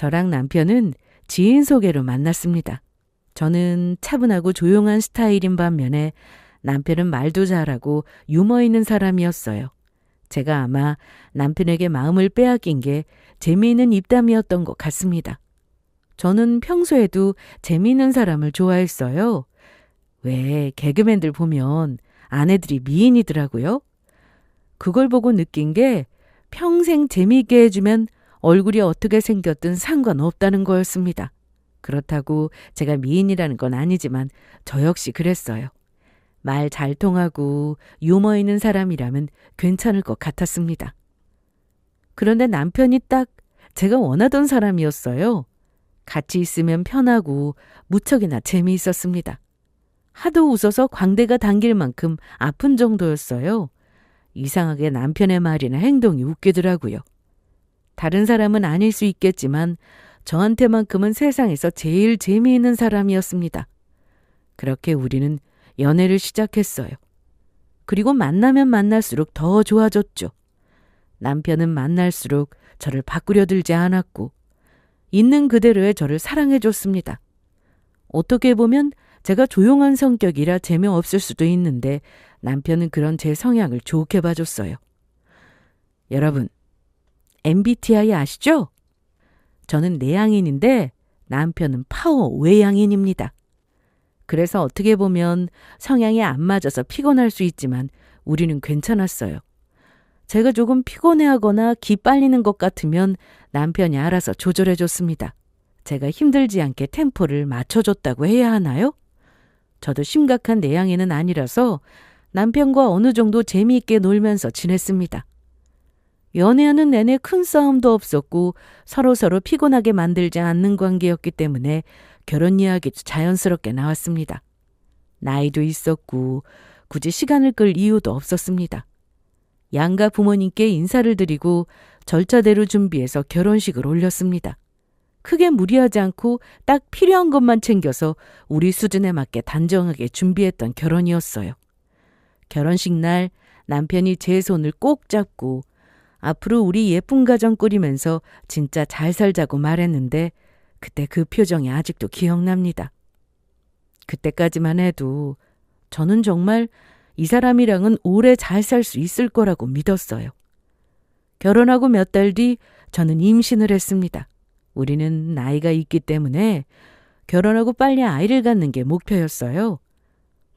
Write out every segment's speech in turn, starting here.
저랑 남편은 지인 소개로 만났습니다. 저는 차분하고 조용한 스타일인 반면에 남편은 말도 잘하고 유머 있는 사람이었어요. 제가 아마 남편에게 마음을 빼앗긴 게 재미있는 입담이었던 것 같습니다. 저는 평소에도 재미있는 사람을 좋아했어요. 왜 개그맨들 보면 아내들이 미인이더라고요. 그걸 보고 느낀 게 평생 재미있게 해주면 얼굴이 어떻게 생겼든 상관없다는 거였습니다. 그렇다고 제가 미인이라는 건 아니지만 저 역시 그랬어요. 말 잘 통하고 유머 있는 사람이라면 괜찮을 것 같았습니다. 그런데 남편이 딱 제가 원하던 사람이었어요. 같이 있으면 편하고 무척이나 재미있었습니다. 하도 웃어서 광대가 당길 만큼 아픈 정도였어요. 이상하게 남편의 말이나 행동이 웃기더라고요. 다른 사람은 아닐 수 있겠지만 저한테만큼은 세상에서 제일 재미있는 사람이었습니다. 그렇게 우리는 연애를 시작했어요. 그리고 만나면 만날수록 더 좋아졌죠. 남편은 만날수록 저를 바꾸려 들지 않았고 있는 그대로의 저를 사랑해줬습니다. 어떻게 보면 제가 조용한 성격이라 재미없을 수도 있는데 남편은 그런 제 성향을 좋게 봐줬어요. 여러분, MBTI 아시죠? 저는 내향인인데 남편은 파워 외향인입니다. 그래서 어떻게 보면 성향이 안 맞아서 피곤할 수 있지만 우리는 괜찮았어요. 제가 조금 피곤해하거나 기 빨리는 것 같으면 남편이 알아서 조절해줬습니다. 제가 힘들지 않게 템포를 맞춰줬다고 해야 하나요? 저도 심각한 내향인은 아니라서 남편과 어느 정도 재미있게 놀면서 지냈습니다. 연애하는 내내 큰 싸움도 없었고 서로서로 피곤하게 만들지 않는 관계였기 때문에 결혼 이야기도 자연스럽게 나왔습니다. 나이도 있었고 굳이 시간을 끌 이유도 없었습니다. 양가 부모님께 인사를 드리고 절차대로 준비해서 결혼식을 올렸습니다. 크게 무리하지 않고 딱 필요한 것만 챙겨서 우리 수준에 맞게 단정하게 준비했던 결혼이었어요. 결혼식 날 남편이 제 손을 꼭 잡고 앞으로 우리 예쁜 가정 꾸리면서 진짜 잘 살자고 말했는데 그때 그 표정이 아직도 기억납니다. 그때까지만 해도 저는 정말 이 사람이랑은 오래 잘 살 수 있을 거라고 믿었어요. 결혼하고 몇 달 뒤 저는 임신을 했습니다. 우리는 나이가 있기 때문에 결혼하고 빨리 아이를 갖는 게 목표였어요.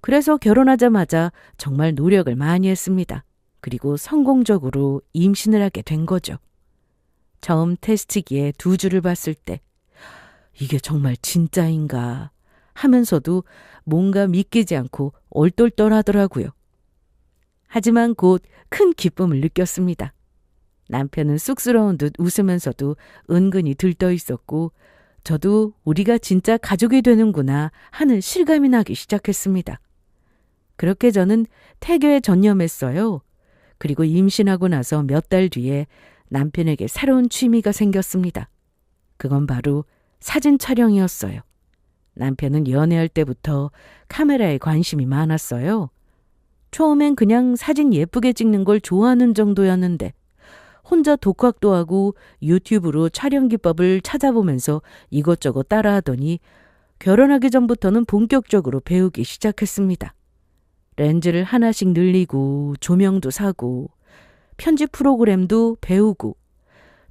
그래서 결혼하자마자 정말 노력을 많이 했습니다. 그리고 성공적으로 임신을 하게 된 거죠. 처음 테스트기에 2주를 봤을 때 이게 정말 진짜인가 하면서도 뭔가 믿기지 않고 얼떨떨하더라고요. 하지만 곧 큰 기쁨을 느꼈습니다. 남편은 쑥스러운 듯 웃으면서도 은근히 들떠 있었고 저도 우리가 진짜 가족이 되는구나 하는 실감이 나기 시작했습니다. 그렇게 저는 태교에 전념했어요. 그리고 임신하고 나서 몇 달 뒤에 남편에게 새로운 취미가 생겼습니다. 그건 바로 사진 촬영이었어요. 남편은 연애할 때부터 카메라에 관심이 많았어요. 처음엔 그냥 사진 예쁘게 찍는 걸 좋아하는 정도였는데 혼자 독학도 하고 유튜브로 촬영 기법을 찾아보면서 이것저것 따라하더니 결혼하기 전부터는 본격적으로 배우기 시작했습니다. 렌즈를 하나씩 늘리고 조명도 사고 편집 프로그램도 배우고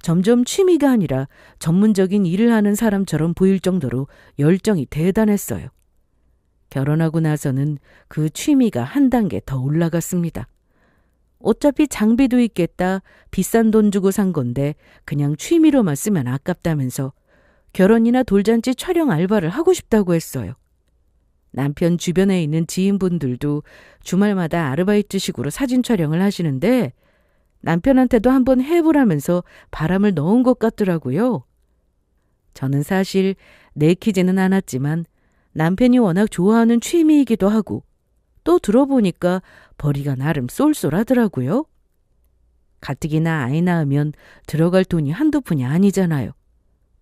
점점 취미가 아니라 전문적인 일을 하는 사람처럼 보일 정도로 열정이 대단했어요. 결혼하고 나서는 그 취미가 한 단계 더 올라갔습니다. 어차피 장비도 있겠다 비싼 돈 주고 산 건데 그냥 취미로만 쓰면 아깝다면서 결혼이나 돌잔치 촬영 알바를 하고 싶다고 했어요. 남편 주변에 있는 지인분들도 주말마다 아르바이트식으로 사진 촬영을 하시는데 남편한테도 한번 해보라면서 바람을 넣은 것 같더라고요. 저는 사실 내키지는 않았지만 남편이 워낙 좋아하는 취미이기도 하고 또 들어보니까 벌이가 나름 쏠쏠하더라고요. 가뜩이나 아이 낳으면 들어갈 돈이 한두 푼이 아니잖아요.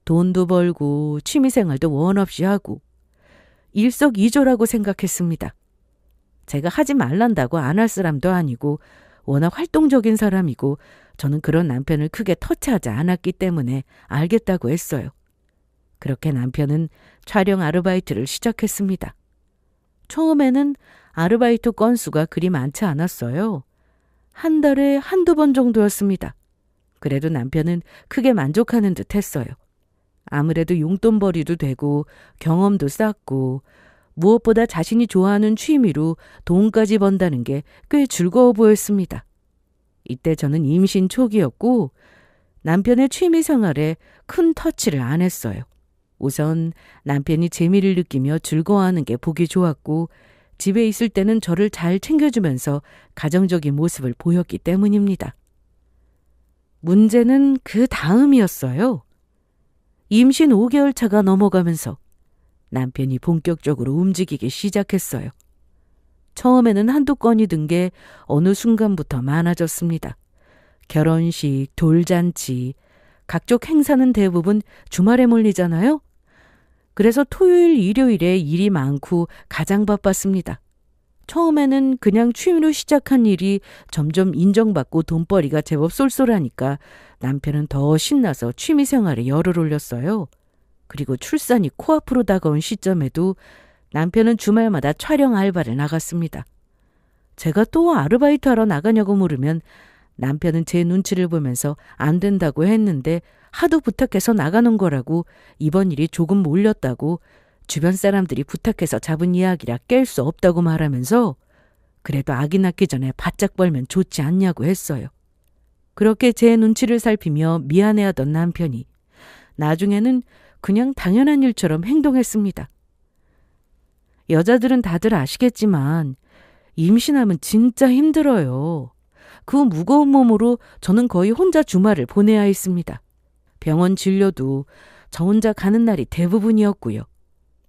돈도 벌고 취미생활도 원 없이 하고 일석이조라고 생각했습니다. 제가 하지 말란다고 안 할 사람도 아니고 워낙 활동적인 사람이고 저는 그런 남편을 크게 터치하지 않았기 때문에 알겠다고 했어요. 그렇게 남편은 촬영 아르바이트를 시작했습니다. 처음에는 아르바이트 건수가 그리 많지 않았어요. 한 달에 한두 번 정도였습니다. 그래도 남편은 크게 만족하는 듯 했어요. 아무래도 용돈벌이도 되고 경험도 쌓고 무엇보다 자신이 좋아하는 취미로 돈까지 번다는 게 꽤 즐거워 보였습니다. 이때 저는 임신 초기였고 남편의 취미 생활에 큰 터치를 안 했어요. 우선 남편이 재미를 느끼며 즐거워하는 게 보기 좋았고 집에 있을 때는 저를 잘 챙겨주면서 가정적인 모습을 보였기 때문입니다. 문제는 그 다음이었어요. 임신 5개월 차가 넘어가면서 남편이 본격적으로 움직이기 시작했어요. 처음에는 한두 건이 든 게 어느 순간부터 많아졌습니다. 결혼식, 돌잔치, 각종 행사는 대부분 주말에 몰리잖아요. 그래서 토요일, 일요일에 일이 많고 가장 바빴습니다. 처음에는 그냥 취미로 시작한 일이 점점 인정받고 돈벌이가 제법 쏠쏠하니까 남편은 더 신나서 취미 생활에 열을 올렸어요. 그리고 출산이 코앞으로 다가온 시점에도 남편은 주말마다 촬영 알바를 나갔습니다. 제가 또 아르바이트 하러 나가냐고 물으면 남편은 제 눈치를 보면서 안 된다고 했는데 하도 부탁해서 나가는 거라고 이번 일이 조금 몰렸다고 주변 사람들이 부탁해서 잡은 이야기라 깰 수 없다고 말하면서 그래도 아기 낳기 전에 바짝 벌면 좋지 않냐고 했어요. 그렇게 제 눈치를 살피며 미안해하던 남편이 나중에는 그냥 당연한 일처럼 행동했습니다. 여자들은 다들 아시겠지만 임신하면 진짜 힘들어요. 그 무거운 몸으로 저는 거의 혼자 주말을 보내야 했습니다. 병원 진료도 저 혼자 가는 날이 대부분이었고요.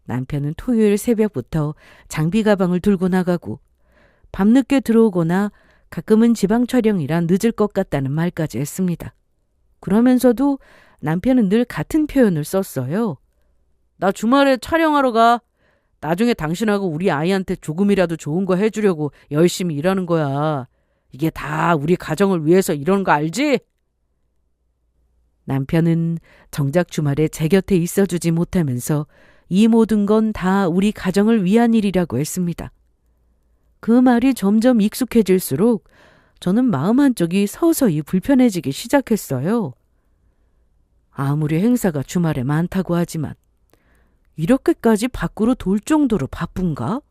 남편은 토요일 새벽부터 장비 가방을 들고 나가고 밤늦게 들어오거나 가끔은 지방 촬영이라 늦을 것 같다는 말까지 했습니다. 그러면서도 남편은 늘 같은 표현을 썼어요. 나 주말에 촬영하러 가. 나중에 당신하고 우리 아이한테 조금이라도 좋은 거 해주려고 열심히 일하는 거야. 이게 다 우리 가정을 위해서 이러는 거 알지? 남편은 정작 주말에 제 곁에 있어주지 못하면서 이 모든 건 다 우리 가정을 위한 일이라고 했습니다. 그 말이 점점 익숙해질수록 저는 마음 한쪽이 서서히 불편해지기 시작했어요. 아무리 행사가 주말에 많다고 하지만 이렇게까지 밖으로 돌 정도로 바쁜가?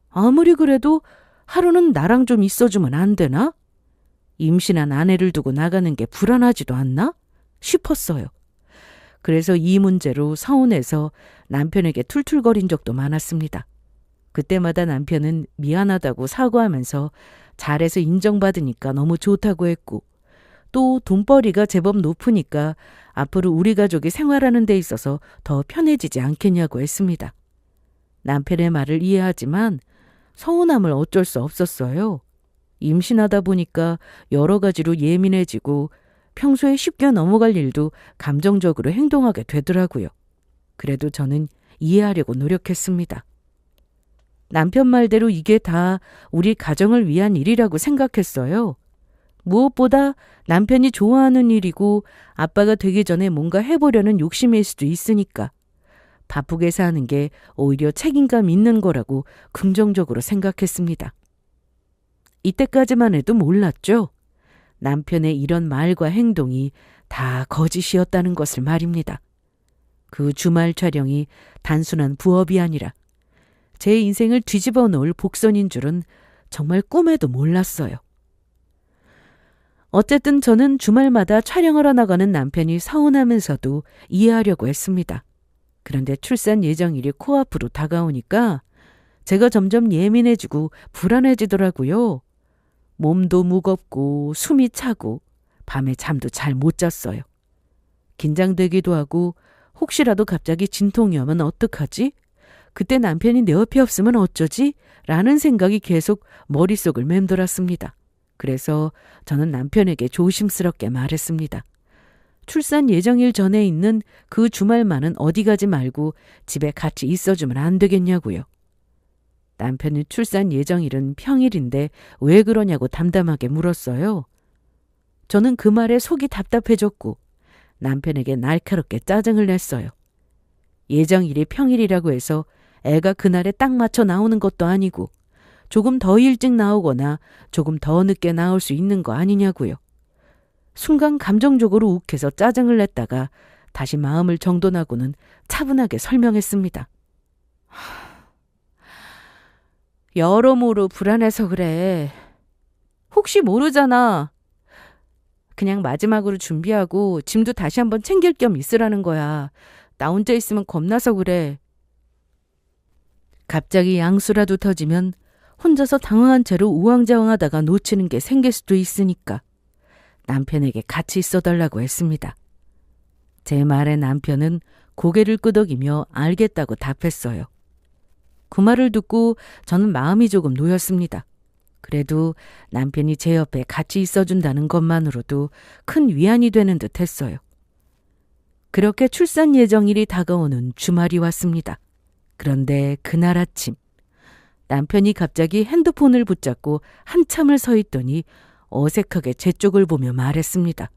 아무리 그래도 하루는 나랑 좀 있어주면 안 되나? 임신한 아내를 두고 나가는 게 불안하지도 않나? 싶었어요. 그래서 이 문제로 서운해서 남편에게 툴툴거린 적도 많았습니다. 그때마다 남편은 미안하다고 사과하면서 잘해서 인정받으니까 너무 좋다고 했고 또 돈벌이가 제법 높으니까 앞으로 우리 가족이 생활하는 데 있어서 더 편해지지 않겠냐고 했습니다. 남편의 말을 이해하지만 서운함을 어쩔 수 없었어요. 임신하다 보니까 여러 가지로 예민해지고 평소에 쉽게 넘어갈 일도 감정적으로 행동하게 되더라고요. 그래도 저는 이해하려고 노력했습니다. 남편 말대로 이게 다 우리 가정을 위한 일이라고 생각했어요. 무엇보다 남편이 좋아하는 일이고 아빠가 되기 전에 뭔가 해보려는 욕심일 수도 있으니까 바쁘게 사는 게 오히려 책임감 있는 거라고 긍정적으로 생각했습니다. 이때까지만 해도 몰랐죠. 남편의 이런 말과 행동이 다 거짓이었다는 것을 말입니다. 그 주말 촬영이 단순한 부업이 아니라 제 인생을 뒤집어 놓을 복선인 줄은 정말 꿈에도 몰랐어요. 어쨌든 저는 주말마다 촬영하러 나가는 남편이 서운하면서도 이해하려고 했습니다. 그런데 출산 예정일이 코앞으로 다가오니까 제가 점점 예민해지고 불안해지더라고요. 몸도 무겁고 숨이 차고 밤에 잠도 잘 못 잤어요. 긴장되기도 하고 혹시라도 갑자기 진통이 오면 어떡하지? 그때 남편이 내 옆에 없으면 어쩌지? 라는 생각이 계속 머릿속을 맴돌았습니다. 그래서 저는 남편에게 조심스럽게 말했습니다. 출산 예정일 전에 있는 그 주말만은 어디 가지 말고 집에 같이 있어주면 안 되겠냐고요. 남편은 출산 예정일은 평일인데 왜 그러냐고 담담하게 물었어요. 저는 그 말에 속이 답답해졌고 남편에게 날카롭게 짜증을 냈어요. 예정일이 평일이라고 해서 애가 그날에 딱 맞춰 나오는 것도 아니고 조금 더 일찍 나오거나 조금 더 늦게 나올 수 있는 거 아니냐고요. 순간 감정적으로 욱해서 짜증을 냈다가 다시 마음을 정돈하고는 차분하게 설명했습니다. 여러모로 불안해서 그래. 혹시 모르잖아. 그냥 마지막으로 준비하고 짐도 다시 한번 챙길 겸 있으라는 거야. 나 혼자 있으면 겁나서 그래. 갑자기 양수라도 터지면 혼자서 당황한 채로 우왕좌왕하다가 놓치는 게 생길 수도 있으니까 남편에게 같이 있어달라고 했습니다. 제 말에 남편은 고개를 끄덕이며 알겠다고 답했어요. 그 말을 듣고 저는 마음이 조금 놓였습니다. 그래도 남편이 제 옆에 같이 있어준다는 것만으로도 큰 위안이 되는 듯 했어요. 그렇게 출산 예정일이 다가오는 주말이 왔습니다. 그런데 그날 아침 남편이 갑자기 핸드폰을 붙잡고 한참을 서 있더니 어색하게 제 쪽을 보며 말했습니다.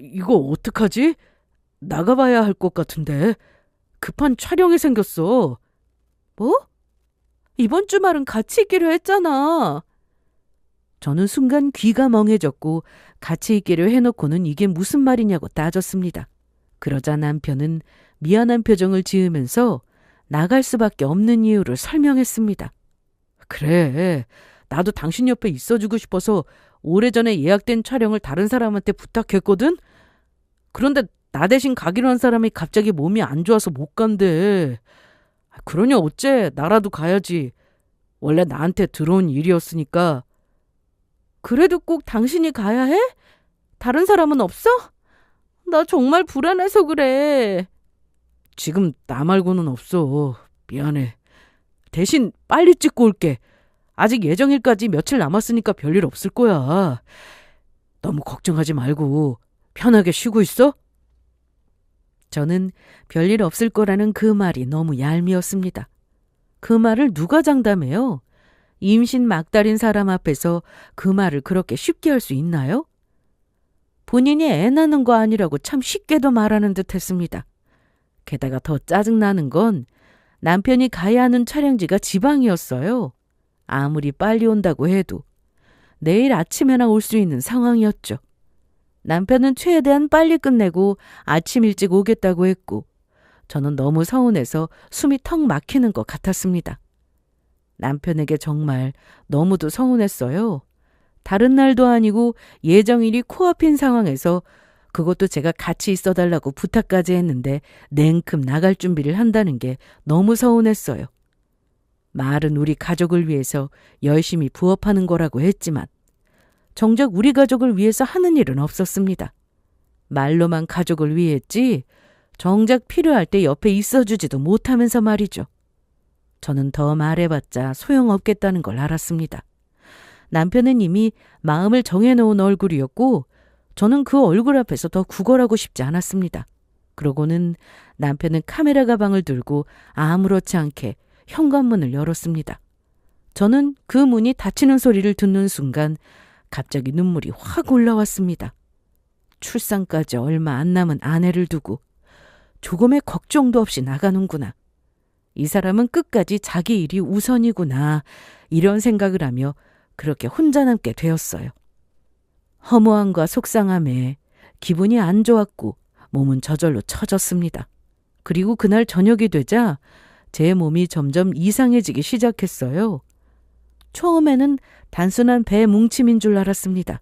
이거 어떡하지? 나가봐야 할 것 같은데. 급한 촬영이 생겼어. 뭐? 이번 주말은 같이 있기로 했잖아. 저는 순간 귀가 멍해졌고 같이 있기로 해놓고는 이게 무슨 말이냐고 따졌습니다. 그러자 남편은 미안한 표정을 지으면서 나갈 수밖에 없는 이유를 설명했습니다. 그래, 나도 당신 옆에 있어주고 싶어서 오래전에 예약된 촬영을 다른 사람한테 부탁했거든? 그런데 나 대신 가기로 한 사람이 갑자기 몸이 안 좋아서 못 간대. 그러냐 어째 나라도 가야지. 원래 나한테 들어온 일이었으니까. 그래도 꼭 당신이 가야 해? 다른 사람은 없어? 나 정말 불안해서 그래. 지금 나 말고는 없어. 미안해. 대신 빨리 찍고 올게. 아직 예정일까지 며칠 남았으니까 별일 없을 거야. 너무 걱정하지 말고 편하게 쉬고 있어? 저는 별일 없을 거라는 그 말이 너무 얄미웠습니다. 그 말을 누가 장담해요? 임신 막달인 사람 앞에서 그 말을 그렇게 쉽게 할 수 있나요? 본인이 애 낳는 거 아니라고 참 쉽게도 말하는 듯 했습니다. 게다가 더 짜증나는 건 남편이 가야 하는 촬영지가 지방이었어요. 아무리 빨리 온다고 해도 내일 아침에나 올 수 있는 상황이었죠. 남편은 최대한 빨리 끝내고 아침 일찍 오겠다고 했고 저는 너무 서운해서 숨이 턱 막히는 것 같았습니다. 남편에게 정말 너무도 서운했어요. 다른 날도 아니고 예정일이 코앞인 상황에서 그것도 제가 같이 있어달라고 부탁까지 했는데 냉큼 나갈 준비를 한다는 게 너무 서운했어요. 말은 우리 가족을 위해서 열심히 부업하는 거라고 했지만 정작 우리 가족을 위해서 하는 일은 없었습니다. 말로만 가족을 위했지 정작 필요할 때 옆에 있어주지도 못하면서 말이죠. 저는 더 말해봤자 소용없겠다는 걸 알았습니다. 남편은 이미 마음을 정해놓은 얼굴이었고 저는 그 얼굴 앞에서 더 구걸하고 싶지 않았습니다. 그러고는 남편은 카메라 가방을 들고 아무렇지 않게 현관문을 열었습니다. 저는 그 문이 닫히는 소리를 듣는 순간 갑자기 눈물이 확 올라왔습니다. 출산까지 얼마 안 남은 아내를 두고 조금의 걱정도 없이 나가는구나. 이 사람은 끝까지 자기 일이 우선이구나. 이런 생각을 하며 그렇게 혼자 남게 되었어요. 허무함과 속상함에 기분이 안 좋았고 몸은 저절로 처졌습니다. 그리고 그날 저녁이 되자 제 몸이 점점 이상해지기 시작했어요. 처음에는 단순한 배 뭉침인 줄 알았습니다.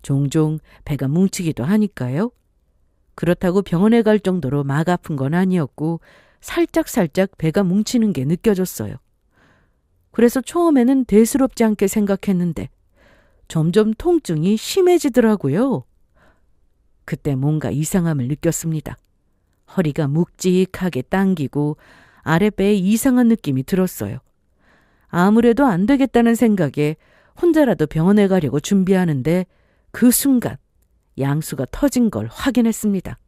종종 배가 뭉치기도 하니까요. 그렇다고 병원에 갈 정도로 막 아픈 건 아니었고 살짝살짝 배가 뭉치는 게 느껴졌어요. 그래서 처음에는 대수롭지 않게 생각했는데 점점 통증이 심해지더라고요. 그때 뭔가 이상함을 느꼈습니다. 허리가 묵직하게 당기고 아랫배에 이상한 느낌이 들었어요. 아무래도 안 되겠다는 생각에 혼자라도 병원에 가려고 준비하는데 그 순간 양수가 터진 걸 확인했습니다.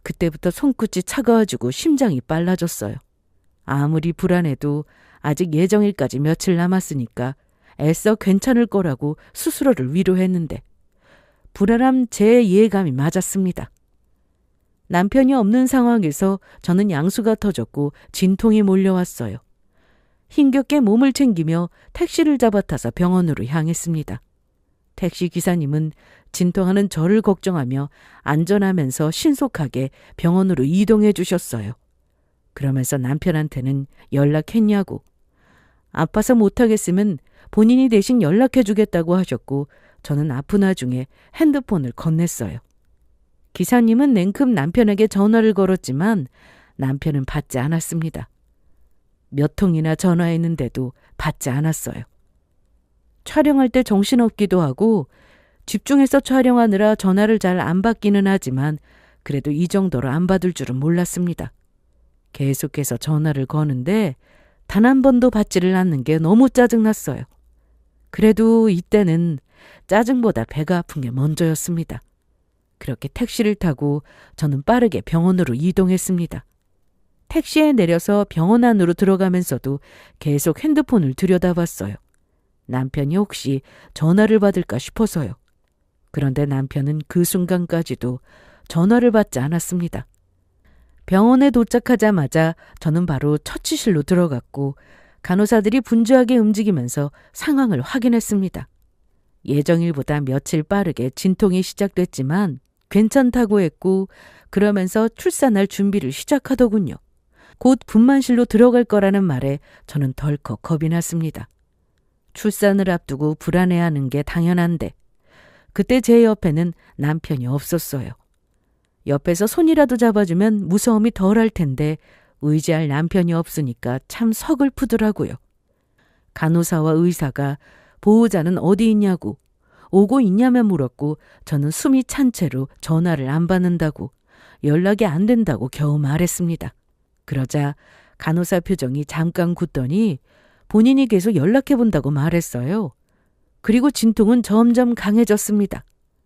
그때부터 손끝이 차가워지고 심장이 빨라졌어요. 아무리 불안해도 아직 예정일까지 며칠 남았으니까 애써 괜찮을 거라고 스스로를 위로했는데 불안함 제 예감이 맞았습니다. 남편이 없는 상황에서 저는 양수가 터졌고 진통이 몰려왔어요. 힘겹게 몸을 챙기며 택시를 잡아 타서 병원으로 향했습니다. 택시 기사님은 진통하는 저를 걱정하며 안전하면서 신속하게 병원으로 이동해 주셨어요. 그러면서 남편한테는 연락했냐고, 아파서 못하겠으면 본인이 대신 연락해 주겠다고 하셨고 저는 아픈 와중에 핸드폰을 건넸어요. 기사님은 냉큼 남편에게 전화를 걸었지만 남편은 받지 않았습니다. 몇 통이나 전화했는데도 받지 않았어요. 촬영할 때 정신없기도 하고 집중해서 촬영하느라 전화를 잘 안 받기는 하지만 그래도 이 정도로 안 받을 줄은 몰랐습니다. 계속해서 전화를 거는데 단 한 번도 받지를 않는 게 너무 짜증났어요. 그래도 이때는 짜증보다 배가 아픈 게 먼저였습니다. 그렇게 택시를 타고 저는 빠르게 병원으로 이동했습니다. 택시에 내려서 병원 안으로 들어가면서도 계속 핸드폰을 들여다봤어요. 남편이 혹시 전화를 받을까 싶어서요. 그런데 남편은 그 순간까지도 전화를 받지 않았습니다. 병원에 도착하자마자 저는 바로 처치실로 들어갔고 간호사들이 분주하게 움직이면서 상황을 확인했습니다. 예정일보다 며칠 빠르게 진통이 시작됐지만 괜찮다고 했고 그러면서 출산할 준비를 시작하더군요. 곧 분만실로 들어갈 거라는 말에 저는 덜컥 겁이 났습니다. 출산을 앞두고 불안해하는 게 당연한데 그때 제 옆에는 남편이 없었어요. 옆에서 손이라도 잡아주면 무서움이 덜할 텐데 의지할 남편이 없으니까 참 서글프더라고요. 간호사와 의사가 보호자는 어디 있냐고 오고 있냐며 물었고 저는 숨이 찬 채로 전화를 안 받는다고 연락이 안 된다고 겨우 말했습니다. 그러자 간호사 표정이 잠깐 굳더니 본인이 계속 연락해본다고 말했어요. 그리고 진통은 점점 강해졌습니다.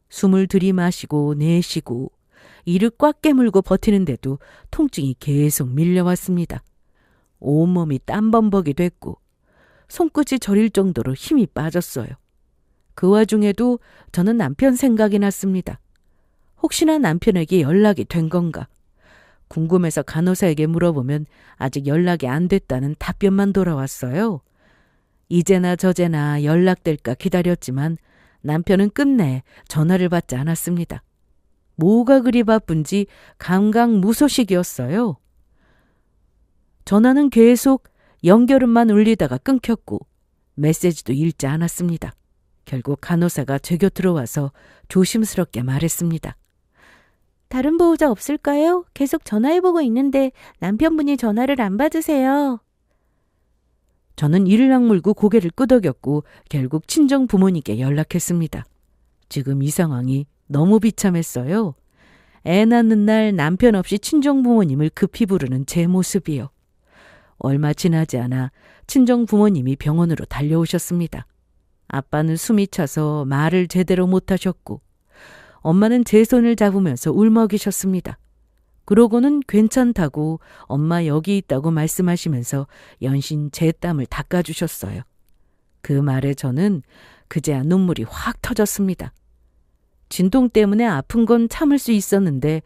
숨을 들이마시고 내쉬고 이를 꽉 깨물고 버티는데도 통증이 계속 밀려왔습니다. 온몸이 땀범벅이 됐고 손끝이 저릴 정도로 힘이 빠졌어요. 그 와중에도 저는 남편 생각이 났습니다. 혹시나 남편에게 연락이 된 건가? 궁금해서 간호사에게 물어보면 아직 연락이 안 됐다는 답변만 돌아왔어요. 이제나 저제나 연락될까 기다렸지만 남편은 끝내 전화를 받지 않았습니다. 뭐가 그리 바쁜지 감각무소식이었어요. 전화는 계속 연결음만 울리다가 끊겼고 메시지도 읽지 않았습니다. 결국 간호사가 제 곁으로 와서 조심스럽게 말했습니다. 다른 보호자 없을까요? 계속 전화해보고 있는데 남편분이 전화를 안 받으세요. 저는 이를 악물고 고개를 끄덕였고 결국 친정 부모님께 연락했습니다. 지금 이 상황이 너무 비참했어요. 애 낳는 날 남편 없이 친정 부모님을 급히 부르는 제 모습이요. 얼마 지나지 않아 친정 부모님이 병원으로 달려오셨습니다. 아빠는 숨이 차서 말을 제대로 못하셨고 엄마는 제 손을 잡으면서 울먹이셨습니다. 그러고는 괜찮다고 엄마 여기 있다고 말씀하시면서 연신 제 땀을 닦아주셨어요. 그 말에 저는 그제야 눈물이 확 터졌습니다. 진통 때문에 아픈 건 참을 수 있었는데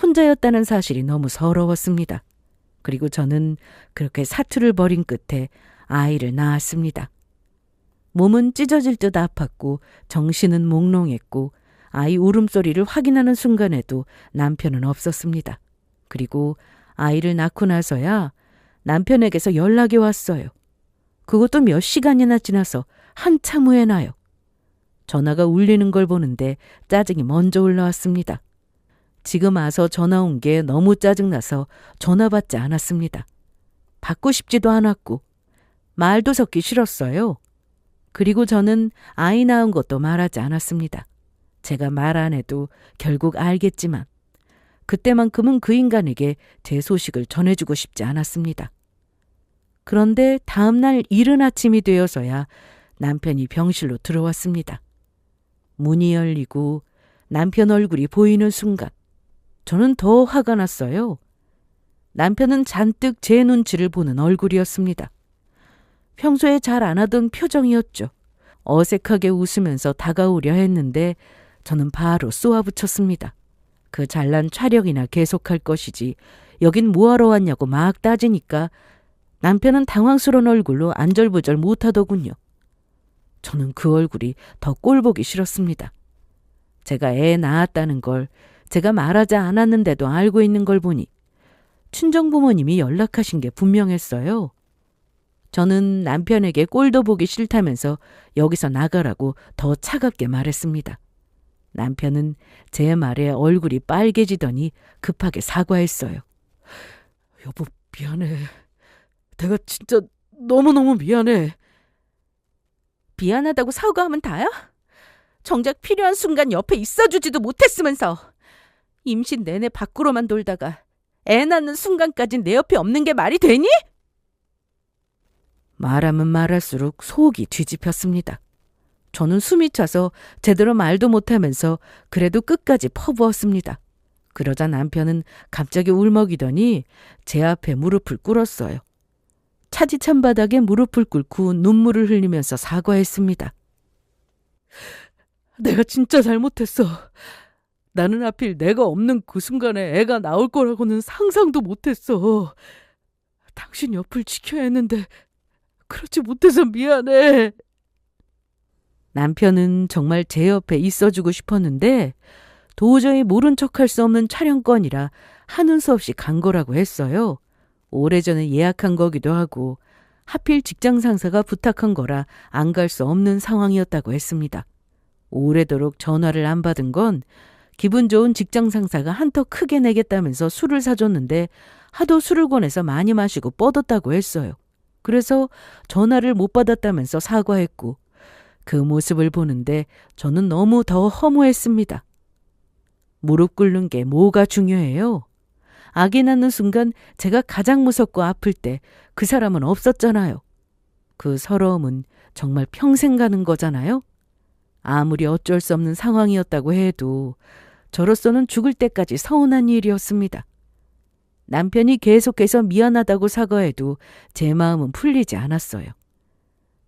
혼자였다는 사실이 너무 서러웠습니다. 그리고 저는 그렇게 사투를 벌인 끝에 아이를 낳았습니다. 몸은 찢어질 듯 아팠고 정신은 몽롱했고 아이 울음소리를 확인하는 순간에도 남편은 없었습니다. 그리고 아이를 낳고 나서야 남편에게서 연락이 왔어요. 그것도 몇 시간이나 지나서 한참 후에 나요. 전화가 울리는 걸 보는데 짜증이 먼저 올라왔습니다. 지금 와서 전화 온 게 너무 짜증나서 전화 받지 않았습니다. 받고 싶지도 않았고 말도 섞기 싫었어요. 그리고 저는 아이 낳은 것도 말하지 않았습니다. 제가 말 안 해도 결국 알겠지만 그때만큼은 그 인간에게 제 소식을 전해주고 싶지 않았습니다. 그런데 다음 날 이른 아침이 되어서야 남편이 병실로 들어왔습니다. 문이 열리고 남편 얼굴이 보이는 순간 저는 더 화가 났어요. 남편은 잔뜩 제 눈치를 보는 얼굴이었습니다. 평소에 잘 안 하던 표정이었죠. 어색하게 웃으면서 다가오려 했는데 저는 바로 쏘아붙였습니다. 그 잘난 촬영이나 계속할 것이지 여긴 뭐하러 왔냐고 막 따지니까 남편은 당황스러운 얼굴로 안절부절 못하더군요. 저는 그 얼굴이 더 꼴보기 싫었습니다. 제가 애 낳았다는 걸 제가 말하지 않았는데도 알고 있는 걸 보니 친정부모님이 연락하신 게 분명했어요. 저는 남편에게 꼴도 보기 싫다면서 여기서 나가라고 더 차갑게 말했습니다. 남편은 제 말에 얼굴이 빨개지더니 급하게 사과했어요. 여보, 미안해. 내가 진짜 너무너무 미안해. 미안하다고 사과하면 다야? 정작 필요한 순간 옆에 있어주지도 못했으면서 임신 내내 밖으로만 돌다가 애 낳는 순간까진 내 옆에 없는 게 말이 되니? 말하면 말할수록 속이 뒤집혔습니다. 저는 숨이 차서 제대로 말도 못하면서 그래도 끝까지 퍼부었습니다. 그러자 남편은 갑자기 울먹이더니 제 앞에 무릎을 꿇었어요. 차디찬 바닥에 무릎을 꿇고 눈물을 흘리면서 사과했습니다. 내가 진짜 잘못했어. 나는 하필 내가 없는 그 순간에 애가 나올 거라고는 상상도 못했어. 당신 옆을 지켜야 했는데 그렇지 못해서 미안해. 남편은 정말 제 옆에 있어주고 싶었는데 도저히 모른 척할 수 없는 촬영권이라 하는 수 없이 간 거라고 했어요. 오래전에 예약한 거기도 하고 하필 직장 상사가 부탁한 거라 안 갈 수 없는 상황이었다고 했습니다. 오래도록 전화를 안 받은 건 기분 좋은 직장 상사가 한턱 크게 내겠다면서 술을 사줬는데 하도 술을 권해서 많이 마시고 뻗었다고 했어요. 그래서 전화를 못 받았다면서 사과했고 그 모습을 보는데 저는 너무 더 허무했습니다. 무릎 꿇는 게 뭐가 중요해요? 아기 낳는 순간 제가 가장 무섭고 아플 때 그 사람은 없었잖아요. 그 서러움은 정말 평생 가는 거잖아요. 아무리 어쩔 수 없는 상황이었다고 해도 저로서는 죽을 때까지 서운한 일이었습니다. 남편이 계속해서 미안하다고 사과해도 제 마음은 풀리지 않았어요.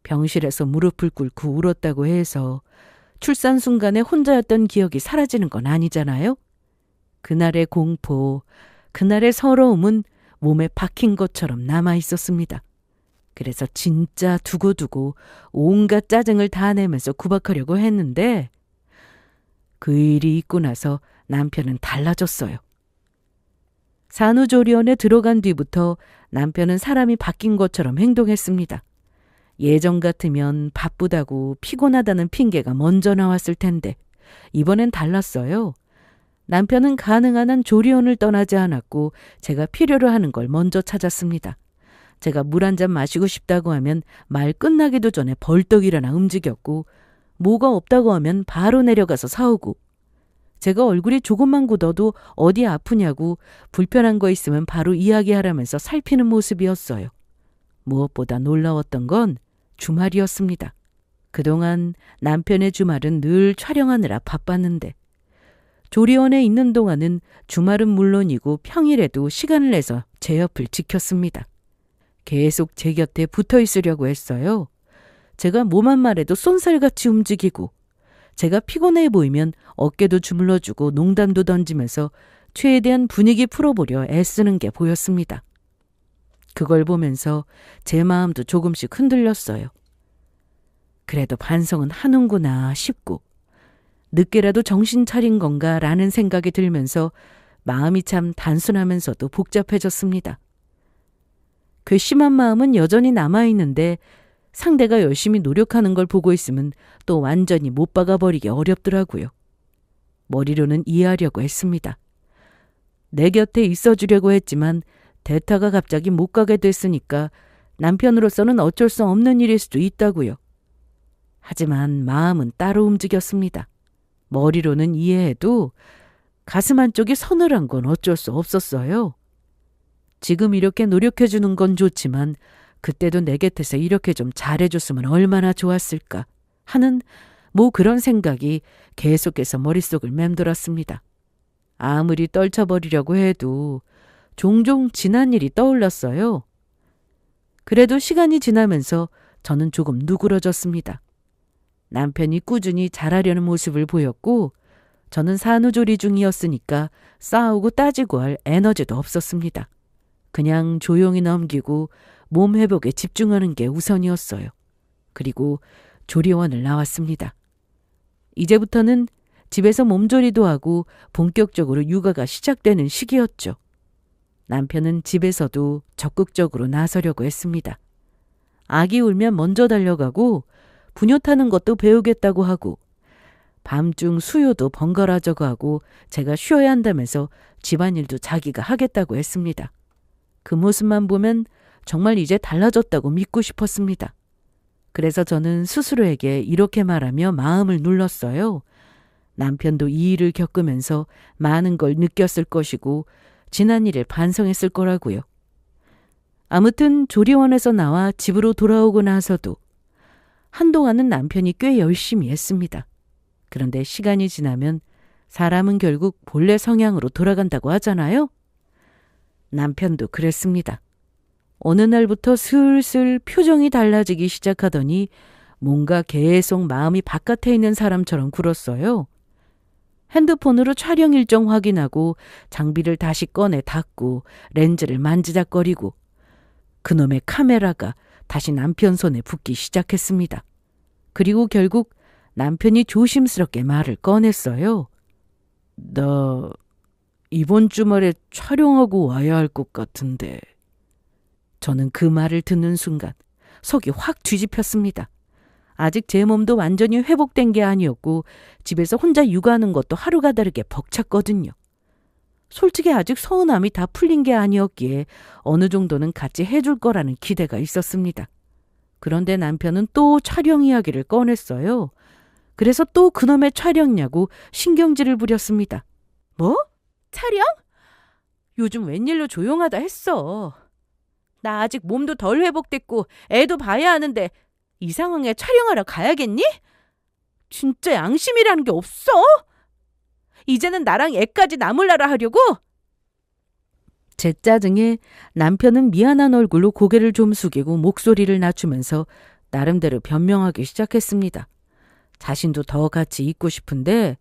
병실에서 무릎을 꿇고 울었다고 해서 출산 순간에 혼자였던 기억이 사라지는 건 아니잖아요. 그날의 공포, 그날의 서러움은 몸에 박힌 것처럼 남아 있었습니다. 그래서 진짜 두고두고 온갖 짜증을 다 내면서 구박하려고 했는데 그 일이 있고 나서 남편은 달라졌어요. 산후조리원에 들어간 뒤부터 남편은 사람이 바뀐 것처럼 행동했습니다. 예전 같으면 바쁘다고 피곤하다는 핑계가 먼저 나왔을 텐데 이번엔 달랐어요. 남편은 가능한 한 조리원을 떠나지 않았고 제가 필요로 하는 걸 먼저 찾았습니다. 제가 물 한 잔 마시고 싶다고 하면 말 끝나기도 전에 벌떡 일어나 움직였고 뭐가 없다고 하면 바로 내려가서 사오고 제가 얼굴이 조금만 굳어도 어디 아프냐고 불편한 거 있으면 바로 이야기하라면서 살피는 모습이었어요. 무엇보다 놀라웠던 건 주말이었습니다. 그동안 남편의 주말은 늘 촬영하느라 바빴는데 조리원에 있는 동안은 주말은 물론이고 평일에도 시간을 내서 제 옆을 지켰습니다. 계속 제 곁에 붙어 있으려고 했어요. 제가 뭐만 말해도 쏜살같이 움직이고 제가 피곤해 보이면 어깨도 주물러주고 농담도 던지면서 최대한 분위기 풀어보려 애쓰는 게 보였습니다. 그걸 보면서 제 마음도 조금씩 흔들렸어요. 그래도 반성은 하는구나 싶고 늦게라도 정신 차린 건가 라는 생각이 들면서 마음이 참 단순하면서도 복잡해졌습니다. 괘씸한 마음은 여전히 남아있는데 상대가 열심히 노력하는 걸 보고 있으면 또 완전히 못 박아버리기 어렵더라고요. 머리로는 이해하려고 했습니다. 내 곁에 있어주려고 했지만 대타가 갑자기 못 가게 됐으니까 남편으로서는 어쩔 수 없는 일일 수도 있다고요. 하지만 마음은 따로 움직였습니다. 머리로는 이해해도 가슴 한쪽이 서늘한 건 어쩔 수 없었어요. 지금 이렇게 노력해주는 건 좋지만 그때도 내 곁에서 이렇게 좀 잘해줬으면 얼마나 좋았을까 하는 뭐 그런 생각이 계속해서 머릿속을 맴돌았습니다. 아무리 떨쳐버리려고 해도 종종 지난 일이 떠올랐어요. 그래도 시간이 지나면서 저는 조금 누그러졌습니다. 남편이 꾸준히 잘하려는 모습을 보였고 저는 산후조리 중이었으니까 싸우고 따지고 할 에너지도 없었습니다. 그냥 조용히 넘기고 몸 회복에 집중하는 게 우선이었어요. 그리고 조리원을 나왔습니다. 이제부터는 집에서 몸조리도 하고 본격적으로 육아가 시작되는 시기였죠. 남편은 집에서도 적극적으로 나서려고 했습니다. 아기 울면 먼저 달려가고 부녀 타는 것도 배우겠다고 하고 밤중 수유도 번갈아져고 하고 제가 쉬어야 한다면서 집안일도 자기가 하겠다고 했습니다. 그 모습만 보면 정말 이제 달라졌다고 믿고 싶었습니다. 그래서 저는 스스로에게 이렇게 말하며 마음을 눌렀어요. 남편도 이 일을 겪으면서 많은 걸 느꼈을 것이고 지난 일을 반성했을 거라고요. 아무튼 조리원에서 나와 집으로 돌아오고 나서도 한동안은 남편이 꽤 열심히 했습니다. 그런데 시간이 지나면 사람은 결국 본래 성향으로 돌아간다고 하잖아요. 남편도 그랬습니다. 어느 날부터 슬슬 표정이 달라지기 시작하더니 뭔가 계속 마음이 바깥에 있는 사람처럼 굴었어요. 핸드폰으로 촬영 일정 확인하고 장비를 다시 꺼내 닫고 렌즈를 만지작거리고 그놈의 카메라가 다시 남편 손에 붙기 시작했습니다. 그리고 결국 남편이 조심스럽게 말을 꺼냈어요. 나 이번 주말에 촬영하고 와야 할 것 같은데. 저는 그 말을 듣는 순간 속이 확 뒤집혔습니다. 아직 제 몸도 완전히 회복된 게 아니었고 집에서 혼자 육아하는 것도 하루가 다르게 벅찼거든요. 솔직히 아직 서운함이 다 풀린 게 아니었기에 어느 정도는 같이 해줄 거라는 기대가 있었습니다. 그런데 남편은 또 촬영 이야기를 꺼냈어요. 그래서 또 그놈의 촬영냐고 신경질을 부렸습니다. 뭐? 촬영? 요즘 웬일로 조용하다 했어. 나 아직 몸도 덜 회복됐고 애도 봐야 하는데 이 상황에 촬영하러 가야겠니? 진짜 양심이라는 게 없어? 이제는 나랑 애까지 나몰라라 하려고? 제 짜증에 남편은 미안한 얼굴로 고개를 좀 숙이고 목소리를 낮추면서 나름대로 변명하기 시작했습니다. 자신도 더 같이 있고 싶은데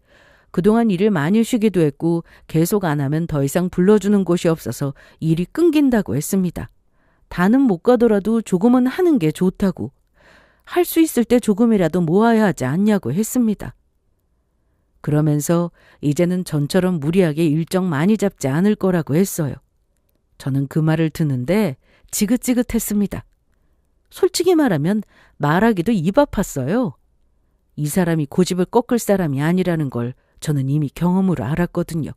그동안 일을 많이 쉬기도 했고 계속 안 하면 더 이상 불러주는 곳이 없어서 일이 끊긴다고 했습니다. 다는 못 가더라도 조금은 하는 게 좋다고. 할 수 있을 때 조금이라도 모아야 하지 않냐고 했습니다. 그러면서 이제는 전처럼 무리하게 일정 많이 잡지 않을 거라고 했어요. 저는 그 말을 듣는데 지긋지긋했습니다. 솔직히 말하면 말하기도 입 아팠어요. 이 사람이 고집을 꺾을 사람이 아니라는 걸 저는 이미 경험으로 알았거든요.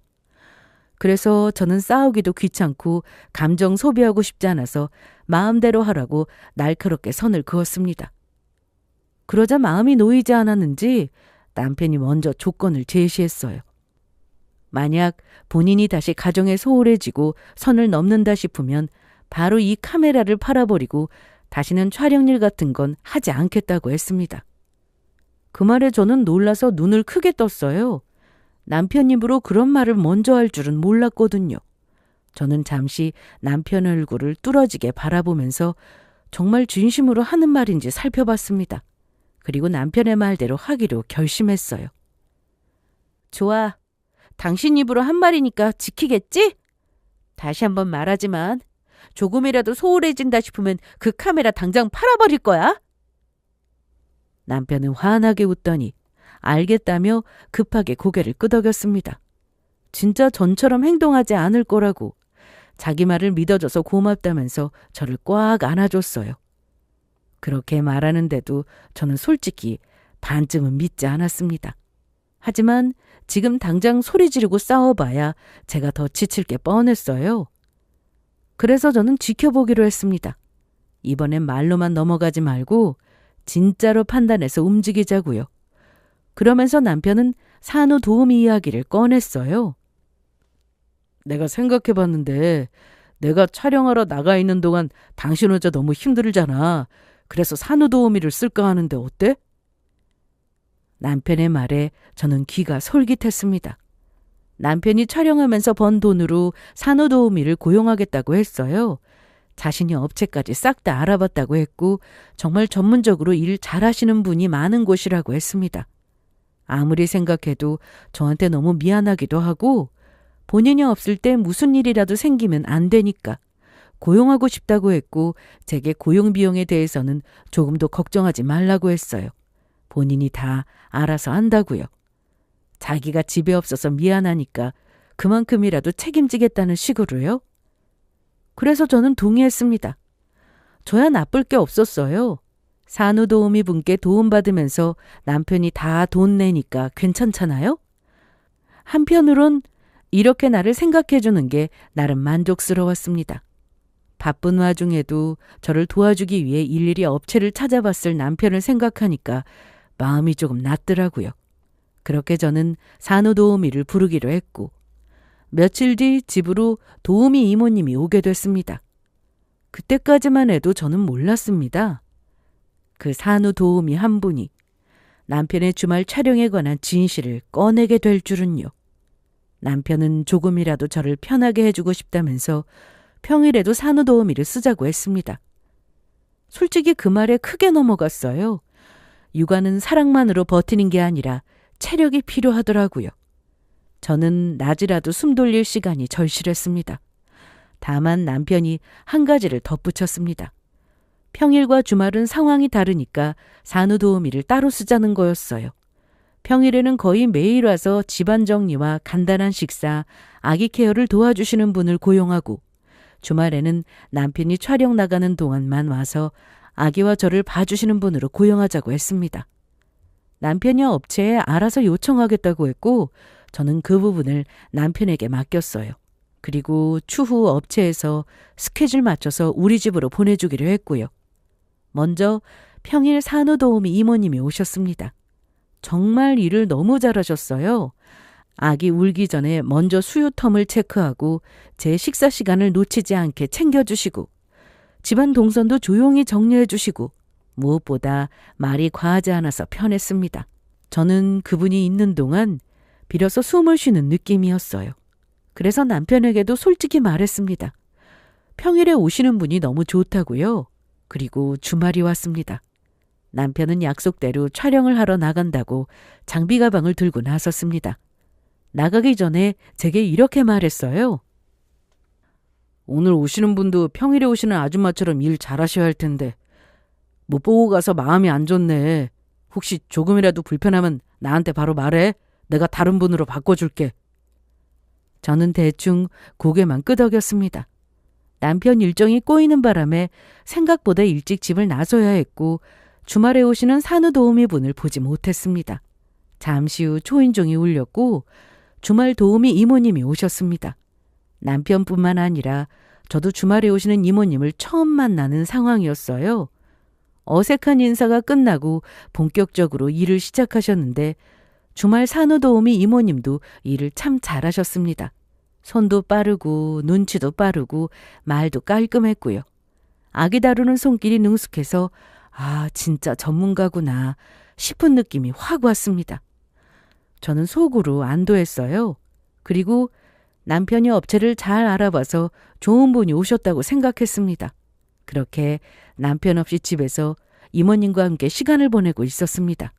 그래서 저는 싸우기도 귀찮고 감정 소비하고 싶지 않아서 마음대로 하라고 날카롭게 선을 그었습니다. 그러자 마음이 놓이지 않았는지 남편이 먼저 조건을 제시했어요. 만약 본인이 다시 가정에 소홀해지고 선을 넘는다 싶으면 바로 이 카메라를 팔아버리고 다시는 촬영일 같은 건 하지 않겠다고 했습니다. 그 말에 저는 놀라서 눈을 크게 떴어요. 남편 입으로 그런 말을 먼저 할 줄은 몰랐거든요. 저는 잠시 남편 얼굴을 뚫어지게 바라보면서 정말 진심으로 하는 말인지 살펴봤습니다. 그리고 남편의 말대로 하기로 결심했어요. 좋아. 당신 입으로 한 말이니까 지키겠지? 다시 한번 말하지만 조금이라도 소홀해진다 싶으면 그 카메라 당장 팔아버릴 거야. 남편은 환하게 웃더니 알겠다며 급하게 고개를 끄덕였습니다. 진짜 전처럼 행동하지 않을 거라고 자기 말을 믿어줘서 고맙다면서 저를 꽉 안아줬어요. 그렇게 말하는데도 저는 솔직히 반쯤은 믿지 않았습니다. 하지만 지금 당장 소리 지르고 싸워봐야 제가 더 지칠 게 뻔했어요. 그래서 저는 지켜보기로 했습니다. 이번엔 말로만 넘어가지 말고 진짜로 판단해서 움직이자고요. 그러면서 남편은 산후도우미 이야기를 꺼냈어요. 내가 생각해봤는데 내가 촬영하러 나가 있는 동안 당신 혼자 너무 힘들잖아. 그래서 산후도우미를 쓸까 하는데 어때? 남편의 말에 저는 귀가 솔깃했습니다. 남편이 촬영하면서 번 돈으로 산후도우미를 고용하겠다고 했어요. 자신이 업체까지 싹 다 알아봤다고 했고 정말 전문적으로 일 잘하시는 분이 많은 곳이라고 했습니다. 아무리 생각해도 저한테 너무 미안하기도 하고 본인이 없을 때 무슨 일이라도 생기면 안 되니까 고용하고 싶다고 했고 제게 고용 비용에 대해서는 조금도 걱정하지 말라고 했어요. 본인이 다 알아서 한다고요. 자기가 집에 없어서 미안하니까 그만큼이라도 책임지겠다는 식으로요. 그래서 저는 동의했습니다. 저야 나쁠 게 없었어요. 산후도우미 분께 도움받으면서 남편이 다 돈 내니까 괜찮잖아요? 한편으론 이렇게 나를 생각해 주는 게 나름 만족스러웠습니다. 바쁜 와중에도 저를 도와주기 위해 일일이 업체를 찾아봤을 남편을 생각하니까 마음이 조금 낫더라고요. 그렇게 저는 산후도우미를 부르기로 했고 며칠 뒤 집으로 도우미 이모님이 오게 됐습니다. 그때까지만 해도 저는 몰랐습니다. 그 산후도우미 한 분이 남편의 주말 촬영에 관한 진실을 꺼내게 될 줄은요. 남편은 조금이라도 저를 편하게 해주고 싶다면서 평일에도 산후도우미를 쓰자고 했습니다. 솔직히 그 말에 크게 넘어갔어요. 육아는 사랑만으로 버티는 게 아니라 체력이 필요하더라고요. 저는 낮이라도 숨 돌릴 시간이 절실했습니다. 다만 남편이 한 가지를 덧붙였습니다. 평일과 주말은 상황이 다르니까 산후도우미를 따로 쓰자는 거였어요. 평일에는 거의 매일 와서 집안 정리와 간단한 식사, 아기 케어를 도와주시는 분을 고용하고 주말에는 남편이 촬영 나가는 동안만 와서 아기와 저를 봐주시는 분으로 고용하자고 했습니다. 남편이 업체에 알아서 요청하겠다고 했고 저는 그 부분을 남편에게 맡겼어요. 그리고 추후 업체에서 스케줄 맞춰서 우리 집으로 보내주기로 했고요. 먼저 평일 산후도우미 이모님이 오셨습니다. 정말 일을 너무 잘하셨어요. 아기 울기 전에 먼저 수유텀을 체크하고 제 식사 시간을 놓치지 않게 챙겨주시고 집안 동선도 조용히 정리해주시고 무엇보다 말이 과하지 않아서 편했습니다. 저는 그분이 있는 동안 비로소 숨을 쉬는 느낌이었어요. 그래서 남편에게도 솔직히 말했습니다. 평일에 오시는 분이 너무 좋다고요. 그리고 주말이 왔습니다. 남편은 약속대로 촬영을 하러 나간다고 장비 가방을 들고 나섰습니다. 나가기 전에 제게 이렇게 말했어요. 오늘 오시는 분도 평일에 오시는 아줌마처럼 일 잘하셔야 할 텐데 못 보고 가서 마음이 안 좋네. 혹시 조금이라도 불편하면 나한테 바로 말해. 내가 다른 분으로 바꿔줄게. 저는 대충 고개만 끄덕였습니다. 남편 일정이 꼬이는 바람에 생각보다 일찍 집을 나서야 했고 주말에 오시는 산후도우미 분을 보지 못했습니다. 잠시 후 초인종이 울렸고 주말 도우미 이모님이 오셨습니다. 남편뿐만 아니라 저도 주말에 오시는 이모님을 처음 만나는 상황이었어요. 어색한 인사가 끝나고 본격적으로 일을 시작하셨는데 주말 산후도우미 이모님도 일을 참 잘하셨습니다. 손도 빠르고 눈치도 빠르고 말도 깔끔했고요. 아기 다루는 손길이 능숙해서 아, 진짜 전문가구나 싶은 느낌이 확 왔습니다. 저는 속으로 안도했어요. 그리고 남편이 업체를 잘 알아봐서 좋은 분이 오셨다고 생각했습니다. 그렇게 남편 없이 집에서 이모님과 함께 시간을 보내고 있었습니다.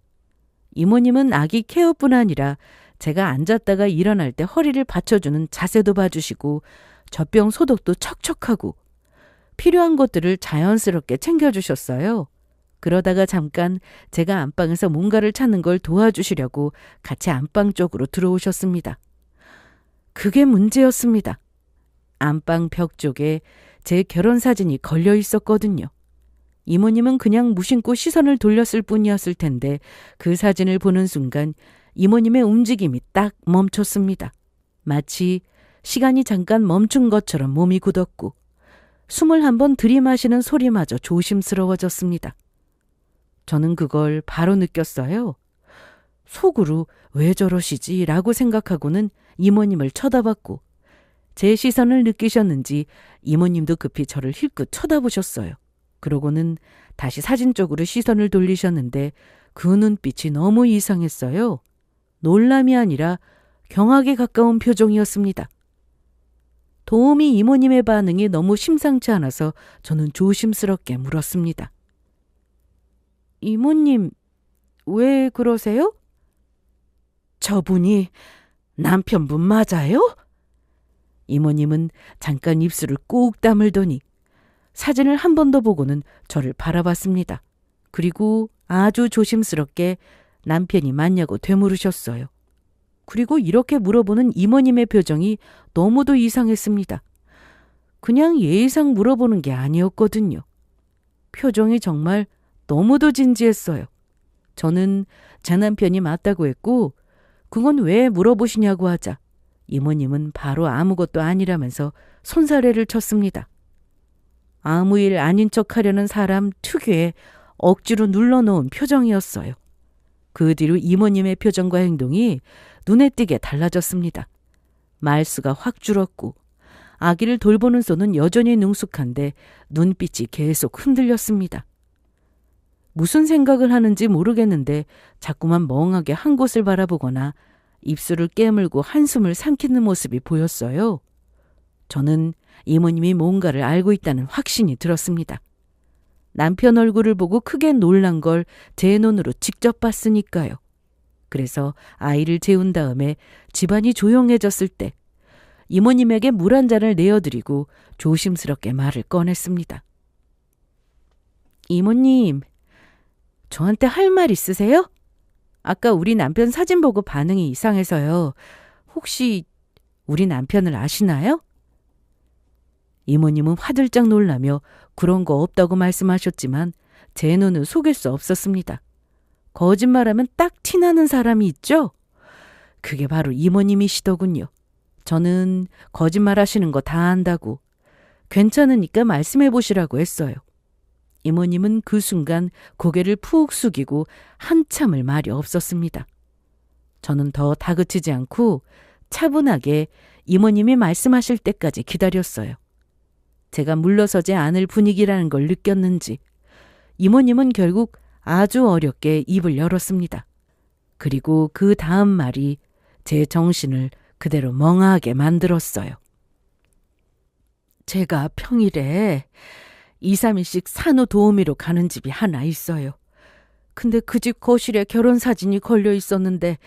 이모님은 아기 케어뿐 아니라 제가 앉았다가 일어날 때 허리를 받쳐주는 자세도 봐주시고 젖병 소독도 척척하고 필요한 것들을 자연스럽게 챙겨주셨어요. 그러다가 잠깐 제가 안방에서 뭔가를 찾는 걸 도와주시려고 같이 안방 쪽으로 들어오셨습니다. 그게 문제였습니다. 안방 벽 쪽에 제 결혼사진이 걸려 있었거든요. 이모님은 그냥 무심코 시선을 돌렸을 뿐이었을 텐데 그 사진을 보는 순간 이모님의 움직임이 딱 멈췄습니다. 마치 시간이 잠깐 멈춘 것처럼 몸이 굳었고 숨을 한번 들이마시는 소리마저 조심스러워졌습니다. 저는 그걸 바로 느꼈어요. 속으로 왜 저러시지? 라고 생각하고는 이모님을 쳐다봤고 제 시선을 느끼셨는지 이모님도 급히 저를 힐끗 쳐다보셨어요. 그러고는 다시 사진 쪽으로 시선을 돌리셨는데 그 눈빛이 너무 이상했어요. 놀람이 아니라 경악에 가까운 표정이었습니다. 도우미 이모님의 반응이 너무 심상치 않아서 저는 조심스럽게 물었습니다. 이모님, 왜 그러세요? 저분이 남편분 맞아요? 이모님은 잠깐 입술을 꾹 다물더니 사진을 한 번 더 보고는 저를 바라봤습니다. 그리고 아주 조심스럽게 남편이 맞냐고 되물으셨어요. 그리고 이렇게 물어보는 이모님의 표정이 너무도 이상했습니다. 그냥 예의상 물어보는 게 아니었거든요. 표정이 정말 너무도 진지했어요. 저는 제 남편이 맞다고 했고 그건 왜 물어보시냐고 하자 이모님은 바로 아무것도 아니라면서 손사래를 쳤습니다. 아무 일 아닌 척하려는 사람 특유의 억지로 눌러놓은 표정이었어요. 그 뒤로 이모님의 표정과 행동이 눈에 띄게 달라졌습니다. 말수가 확 줄었고 아기를 돌보는 손은 여전히 능숙한데 눈빛이 계속 흔들렸습니다. 무슨 생각을 하는지 모르겠는데 자꾸만 멍하게 한 곳을 바라보거나 입술을 깨물고 한숨을 삼키는 모습이 보였어요. 저는 이모님이 뭔가를 알고 있다는 확신이 들었습니다. 남편 얼굴을 보고 크게 놀란 걸 제 눈으로 직접 봤으니까요. 그래서 아이를 재운 다음에 집안이 조용해졌을 때 이모님에게 물 한 잔을 내어드리고 조심스럽게 말을 꺼냈습니다. 이모님, 저한테 할 말 있으세요? 아까 우리 남편 사진 보고 반응이 이상해서요. 혹시 우리 남편을 아시나요? 이모님은 화들짝 놀라며 그런 거 없다고 말씀하셨지만 제 눈을 속일 수 없었습니다. 거짓말하면 딱 티나는 사람이 있죠? 그게 바로 이모님이시더군요. 저는 거짓말하시는 거 다 안다고 괜찮으니까 말씀해 보시라고 했어요. 이모님은 그 순간 고개를 푹 숙이고 한참을 말이 없었습니다. 저는 더 다그치지 않고 차분하게 이모님이 말씀하실 때까지 기다렸어요. 제가 물러서지 않을 분위기라는 걸 느꼈는지 이모님은 결국 아주 어렵게 입을 열었습니다. 그리고 그 다음 말이 제 정신을 그대로 멍하게 만들었어요. 제가 평일에 2, 3일씩 산후도우미로 가는 집이 하나 있어요. 근데 그 집 거실에 결혼사진이 걸려 있었는데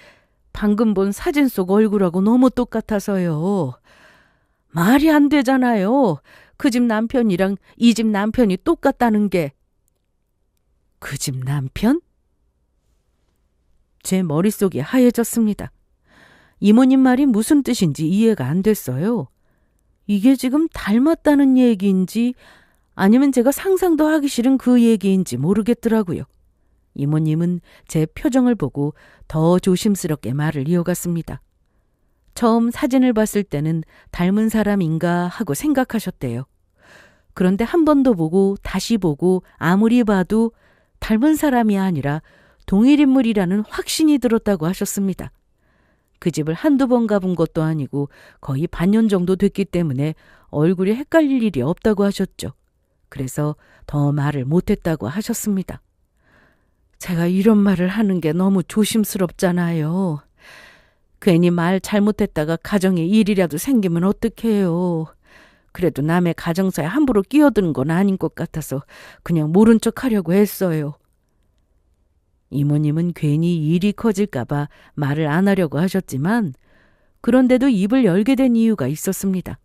방금 본 사진 속 얼굴하고 너무 똑같아서요. 말이 안 되잖아요. 그 집 남편이랑 이 집 남편이 똑같다는 게. 그 집 남편? 제 머릿속이 하얘졌습니다. 이모님 말이 무슨 뜻인지 이해가 안 됐어요. 이게 지금 닮았다는 얘기인지 아니면 제가 상상도 하기 싫은 그 얘기인지 모르겠더라고요. 이모님은 제 표정을 보고 더 조심스럽게 말을 이어갔습니다. 처음 사진을 봤을 때는 닮은 사람인가 하고 생각하셨대요. 그런데 한 번 더 보고 다시 보고 아무리 봐도 닮은 사람이 아니라 동일 인물이라는 확신이 들었다고 하셨습니다. 그 집을 한두 번 가본 것도 아니고 거의 반년 정도 됐기 때문에 얼굴이 헷갈릴 일이 없다고 하셨죠. 그래서 더 말을 못했다고 하셨습니다. 제가 이런 말을 하는 게 너무 조심스럽잖아요. 괜히 말 잘못했다가 가정에 일이라도 생기면 어떡해요. 그래도 남의 가정사에 함부로 끼어드는 건 아닌 것 같아서 그냥 모른 척 하려고 했어요. 이모님은 괜히 일이 커질까 봐 말을 안 하려고 하셨지만 그런데도 입을 열게 된 이유가 있었습니다.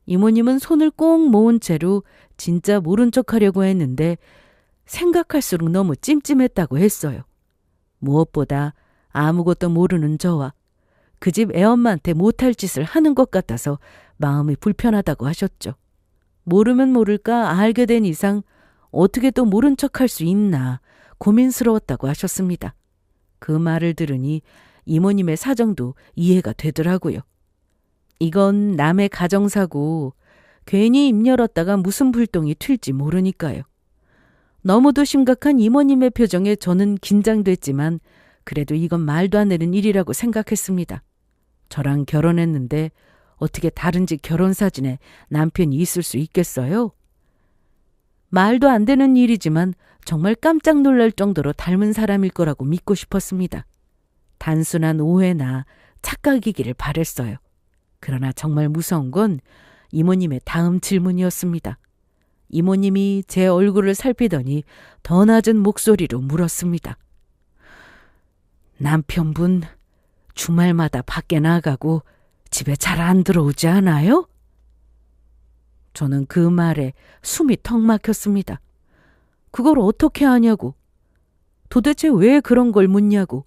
이모님은 손을 꼭 모은 채로 진짜 모른 척 하려고 했는데 생각할수록 너무 찜찜했다고 했어요. 무엇보다 아무것도 모르는 저와 그 집 애엄마한테 못할 짓을 하는 것 같아서 마음이 불편하다고 하셨죠. 모르면 모를까 알게 된 이상 어떻게 또 모른 척할 수 있나 고민스러웠다고 하셨습니다. 그 말을 들으니 이모님의 사정도 이해가 되더라고요. 이건 남의 가정사고 괜히 입 열었다가 무슨 불똥이 튈지 모르니까요. 너무도 심각한 이모님의 표정에 저는 긴장됐지만 그래도 이건 말도 안 되는 일이라고 생각했습니다. 저랑 결혼했는데 어떻게 다른 집 결혼사진에 남편이 있을 수 있겠어요? 말도 안 되는 일이지만 정말 깜짝 놀랄 정도로 닮은 사람일 거라고 믿고 싶었습니다. 단순한 오해나 착각이기를 바랬어요. 그러나 정말 무서운 건 이모님의 다음 질문이었습니다. 이모님이 제 얼굴을 살피더니 더 낮은 목소리로 물었습니다. 남편분 주말마다 밖에 나가고 집에 잘 안 들어오지 않아요? 저는 그 말에 숨이 턱 막혔습니다. 그걸 어떻게 하냐고. 도대체 왜 그런 걸 묻냐고.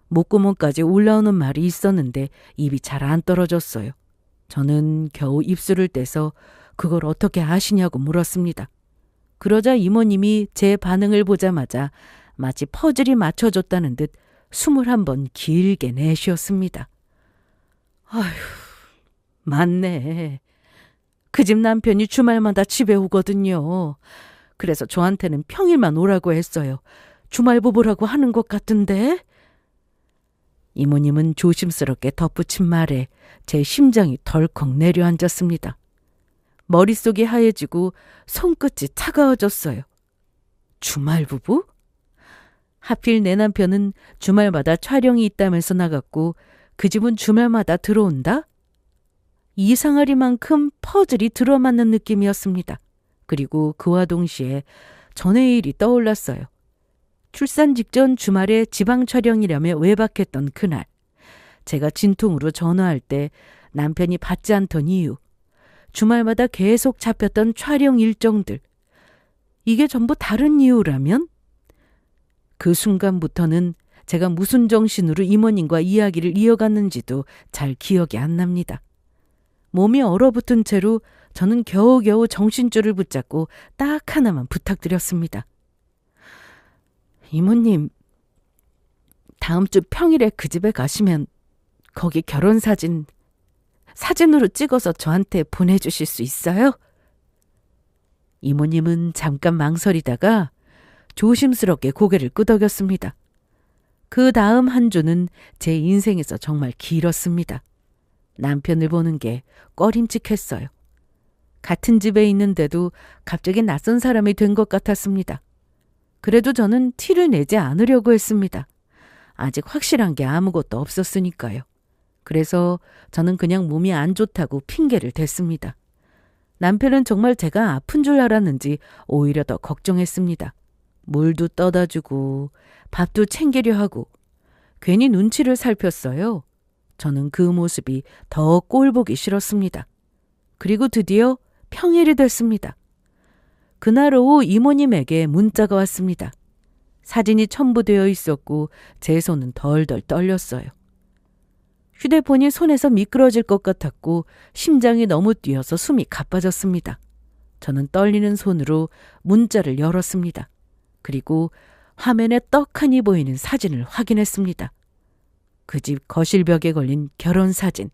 목구멍까지 올라오는 말이 있었는데 입이 잘 안 떨어졌어요. 저는 겨우 입술을 떼서 그걸 어떻게 아시냐고 물었습니다. 그러자 이모님이 제 반응을 보자마자 마치 퍼즐이 맞춰졌다는 듯 숨을 한번 길게 내쉬었습니다. 아휴, 맞네. 그 집 남편이 주말마다 집에 오거든요. 그래서 저한테는 평일만 오라고 했어요. 주말 부부라고 하는 것 같은데? 이모님은 조심스럽게 덧붙인 말에 제 심장이 덜컥 내려앉았습니다. 머릿속이 하얘지고 손끝이 차가워졌어요. 주말 부부? 하필 내 남편은 주말마다 촬영이 있다면서 나갔고 그 집은 주말마다 들어온다? 이상하리만큼 퍼즐이 들어맞는 느낌이었습니다. 그리고 그와 동시에 전의 일이 떠올랐어요. 출산 직전 주말에 지방 촬영이라며 외박했던 그날. 제가 진통으로 전화할 때 남편이 받지 않던 이유. 주말마다 계속 잡혔던 촬영 일정들. 이게 전부 다른 이유라면? 그 순간부터는 제가 무슨 정신으로 이모님과 이야기를 이어갔는지도 잘 기억이 안 납니다. 몸이 얼어붙은 채로 저는 겨우겨우 정신줄을 붙잡고 딱 하나만 부탁드렸습니다. 이모님, 다음 주 평일에 그 집에 가시면 거기 결혼 사진으로 찍어서 저한테 보내주실 수 있어요? 이모님은 잠깐 망설이다가 조심스럽게 고개를 끄덕였습니다. 그 다음 한 주는 제 인생에서 정말 길었습니다. 남편을 보는 게 꺼림칙했어요. 같은 집에 있는데도 갑자기 낯선 사람이 된 것 같았습니다. 그래도 저는 티를 내지 않으려고 했습니다. 아직 확실한 게 아무것도 없었으니까요. 그래서 저는 그냥 몸이 안 좋다고 핑계를 댔습니다. 남편은 정말 제가 아픈 줄 알았는지 오히려 더 걱정했습니다. 물도 떠다 주고 밥도 챙기려 하고 괜히 눈치를 살폈어요. 저는 그 모습이 더 꼴보기 싫었습니다. 그리고 드디어 평일이 됐습니다. 그날 오후 이모님에게 문자가 왔습니다. 사진이 첨부되어 있었고 제 손은 덜덜 떨렸어요. 휴대폰이 손에서 미끄러질 것 같았고 심장이 너무 뛰어서 숨이 가빠졌습니다. 저는 떨리는 손으로 문자를 열었습니다. 그리고 화면에 떡하니 보이는 사진을 확인했습니다. 그 집 거실벽에 걸린 결혼사진.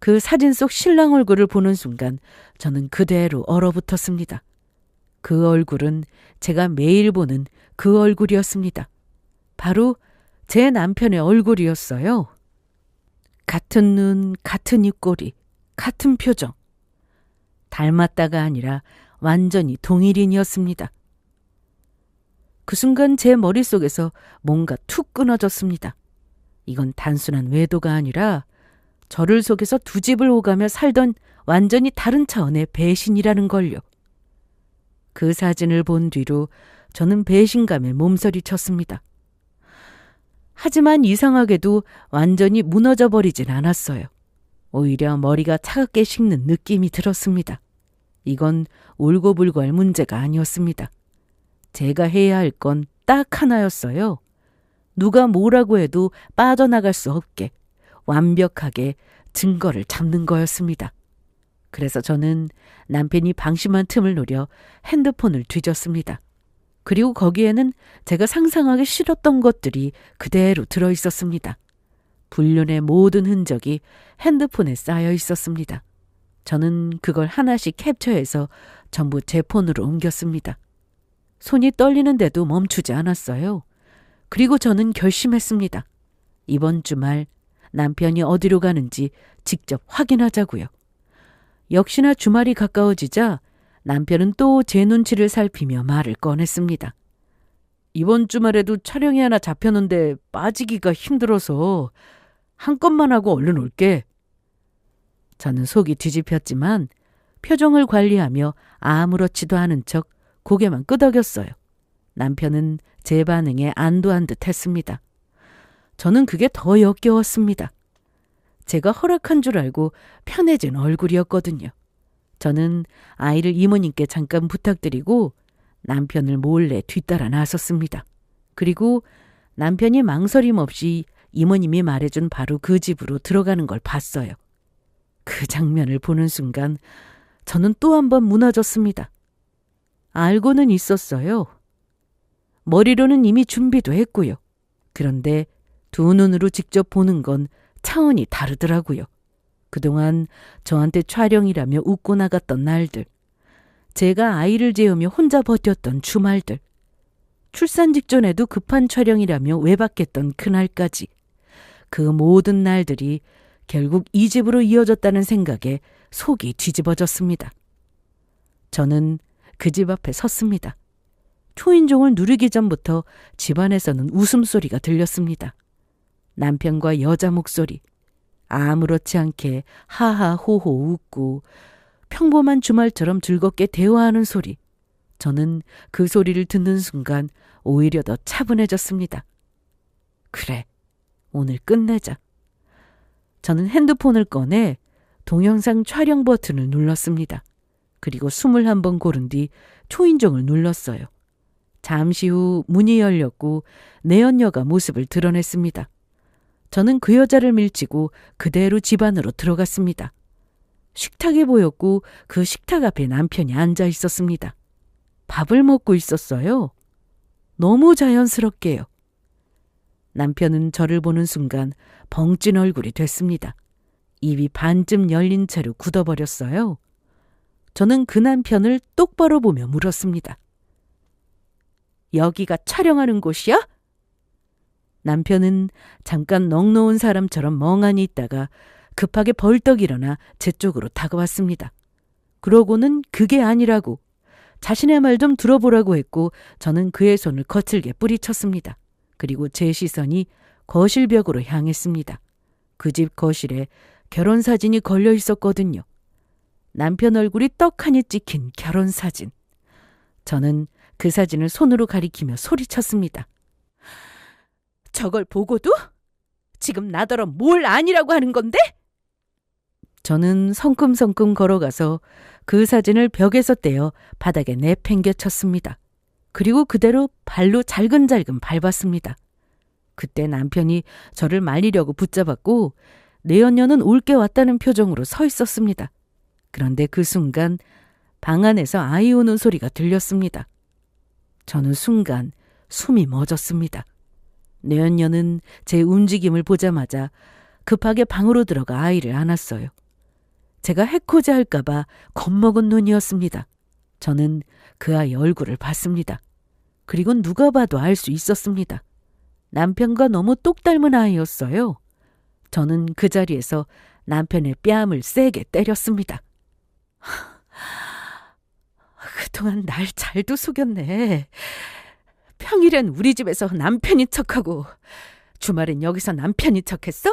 그 사진 속 신랑 얼굴을 보는 순간 저는 그대로 얼어붙었습니다. 그 얼굴은 제가 매일 보는 그 얼굴이었습니다. 바로 제 남편의 얼굴이었어요. 같은 눈, 같은 입꼬리, 같은 표정. 닮았다가 아니라 완전히 동일인이었습니다. 그 순간 제 머릿속에서 뭔가 툭 끊어졌습니다. 이건 단순한 외도가 아니라 저를 속에서 두 집을 오가며 살던 완전히 다른 차원의 배신이라는 걸요. 그 사진을 본 뒤로 저는 배신감에 몸서리쳤습니다. 하지만 이상하게도 완전히 무너져 버리진 않았어요. 오히려 머리가 차갑게 식는 느낌이 들었습니다. 이건 울고불고 할 문제가 아니었습니다. 제가 해야 할 건 딱 하나였어요. 누가 뭐라고 해도 빠져나갈 수 없게 완벽하게 증거를 잡는 거였습니다. 그래서 저는 남편이 방심한 틈을 노려 핸드폰을 뒤졌습니다. 그리고 거기에는 제가 상상하기 싫었던 것들이 그대로 들어있었습니다. 불륜의 모든 흔적이 핸드폰에 쌓여 있었습니다. 저는 그걸 하나씩 캡처해서 전부 제 폰으로 옮겼습니다. 손이 떨리는데도 멈추지 않았어요. 그리고 저는 결심했습니다. 이번 주말 남편이 어디로 가는지 직접 확인하자고요. 역시나 주말이 가까워지자 남편은 또 제 눈치를 살피며 말을 꺼냈습니다. 이번 주말에도 촬영이 하나 잡혔는데 빠지기가 힘들어서 한 건만 하고 얼른 올게. 저는 속이 뒤집혔지만 표정을 관리하며 아무렇지도 않은 척 고개만 끄덕였어요. 남편은 제 반응에 안도한 듯 했습니다. 저는 그게 더 역겨웠습니다. 제가 허락한 줄 알고 편해진 얼굴이었거든요. 저는 아이를 이모님께 잠깐 부탁드리고 남편을 몰래 뒤따라 나섰습니다. 그리고 남편이 망설임 없이 이모님이 말해준 바로 그 집으로 들어가는 걸 봤어요. 그 장면을 보는 순간 저는 또 한 번 무너졌습니다. 알고는 있었어요. 머리로는 이미 준비도 했고요. 그런데 두 눈으로 직접 보는 건 차원이 다르더라고요. 그동안 저한테 촬영이라며 웃고 나갔던 날들, 제가 아이를 재우며 혼자 버텼던 주말들, 출산 직전에도 급한 촬영이라며 외박했던 그날까지 그 모든 날들이 결국 이 집으로 이어졌다는 생각에 속이 뒤집어졌습니다. 저는 그 집 앞에 섰습니다. 초인종을 누르기 전부터 집안에서는 웃음소리가 들렸습니다. 남편과 여자 목소리, 아무렇지 않게 하하호호 웃고 평범한 주말처럼 즐겁게 대화하는 소리. 저는 그 소리를 듣는 순간 오히려 더 차분해졌습니다. 그래, 오늘 끝내자. 저는 핸드폰을 꺼내 동영상 촬영 버튼을 눌렀습니다. 그리고 21번 고른 뒤 초인종을 눌렀어요. 잠시 후 문이 열렸고 내연녀가 모습을 드러냈습니다. 저는 그 여자를 밀치고 그대로 집 안으로 들어갔습니다. 식탁이 보였고 그 식탁 앞에 남편이 앉아 있었습니다. 밥을 먹고 있었어요. 너무 자연스럽게요. 남편은 저를 보는 순간 벙찐 얼굴이 됐습니다. 입이 반쯤 열린 채로 굳어버렸어요. 저는 그 남편을 똑바로 보며 물었습니다. 여기가 촬영하는 곳이야? 남편은 잠깐 넋놓은 사람처럼 멍하니 있다가 급하게 벌떡 일어나 제 쪽으로 다가왔습니다. 그러고는 그게 아니라고 자신의 말 좀 들어보라고 했고 저는 그의 손을 거칠게 뿌리쳤습니다. 그리고 제 시선이 거실벽으로 향했습니다. 그 집 거실에 결혼사진이 걸려 있었거든요. 남편 얼굴이 떡하니 찍힌 결혼사진. 저는 그 사진을 손으로 가리키며 소리쳤습니다. 저걸 보고도? 지금 나더러 뭘 아니라고 하는 건데? 저는 성큼성큼 걸어가서 그 사진을 벽에서 떼어 바닥에 내팽개쳤습니다. 그리고 그대로 발로 잘근잘근 밟았습니다. 그때 남편이 저를 말리려고 붙잡았고 내연녀는 올게 왔다는 표정으로 서 있었습니다. 그런데 그 순간 방 안에서 아이 우는 소리가 들렸습니다. 저는 순간 숨이 멎었습니다. 내연녀는 제 움직임을 보자마자 급하게 방으로 들어가 아이를 안았어요. 제가 해코지 할까봐 겁먹은 눈이었습니다. 저는 그 아이 얼굴을 봤습니다. 그리고 누가 봐도 알 수 있었습니다. 남편과 너무 똑 닮은 아이였어요. 저는 그 자리에서 남편의 뺨을 세게 때렸습니다. 그동안 날 잘도 속였네. 평일엔 우리 집에서 남편인 척하고 주말엔 여기서 남편인 척했어?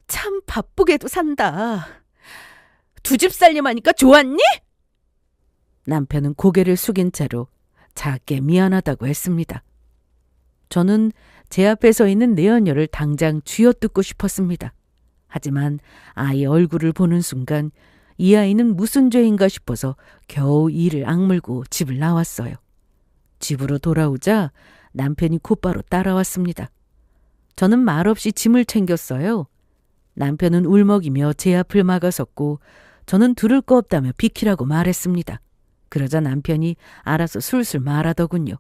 참 바쁘게도 산다. 두 집 살림하니까 좋았니? 남편은 고개를 숙인 채로 작게 미안하다고 했습니다. 저는 제 앞에 서 있는 내연녀를 당장 쥐어뜯고 싶었습니다. 하지만 아이 얼굴을 보는 순간 이 아이는 무슨 죄인가 싶어서 겨우 이를 악물고 집을 나왔어요. 집으로 돌아오자 남편이 곧바로 따라왔습니다. 저는 말없이 짐을 챙겼어요. 남편은 울먹이며 제 앞을 막아섰고 저는 들을 거 없다며 비키라고 말했습니다. 그러자 남편이 알아서 술술 말하더군요.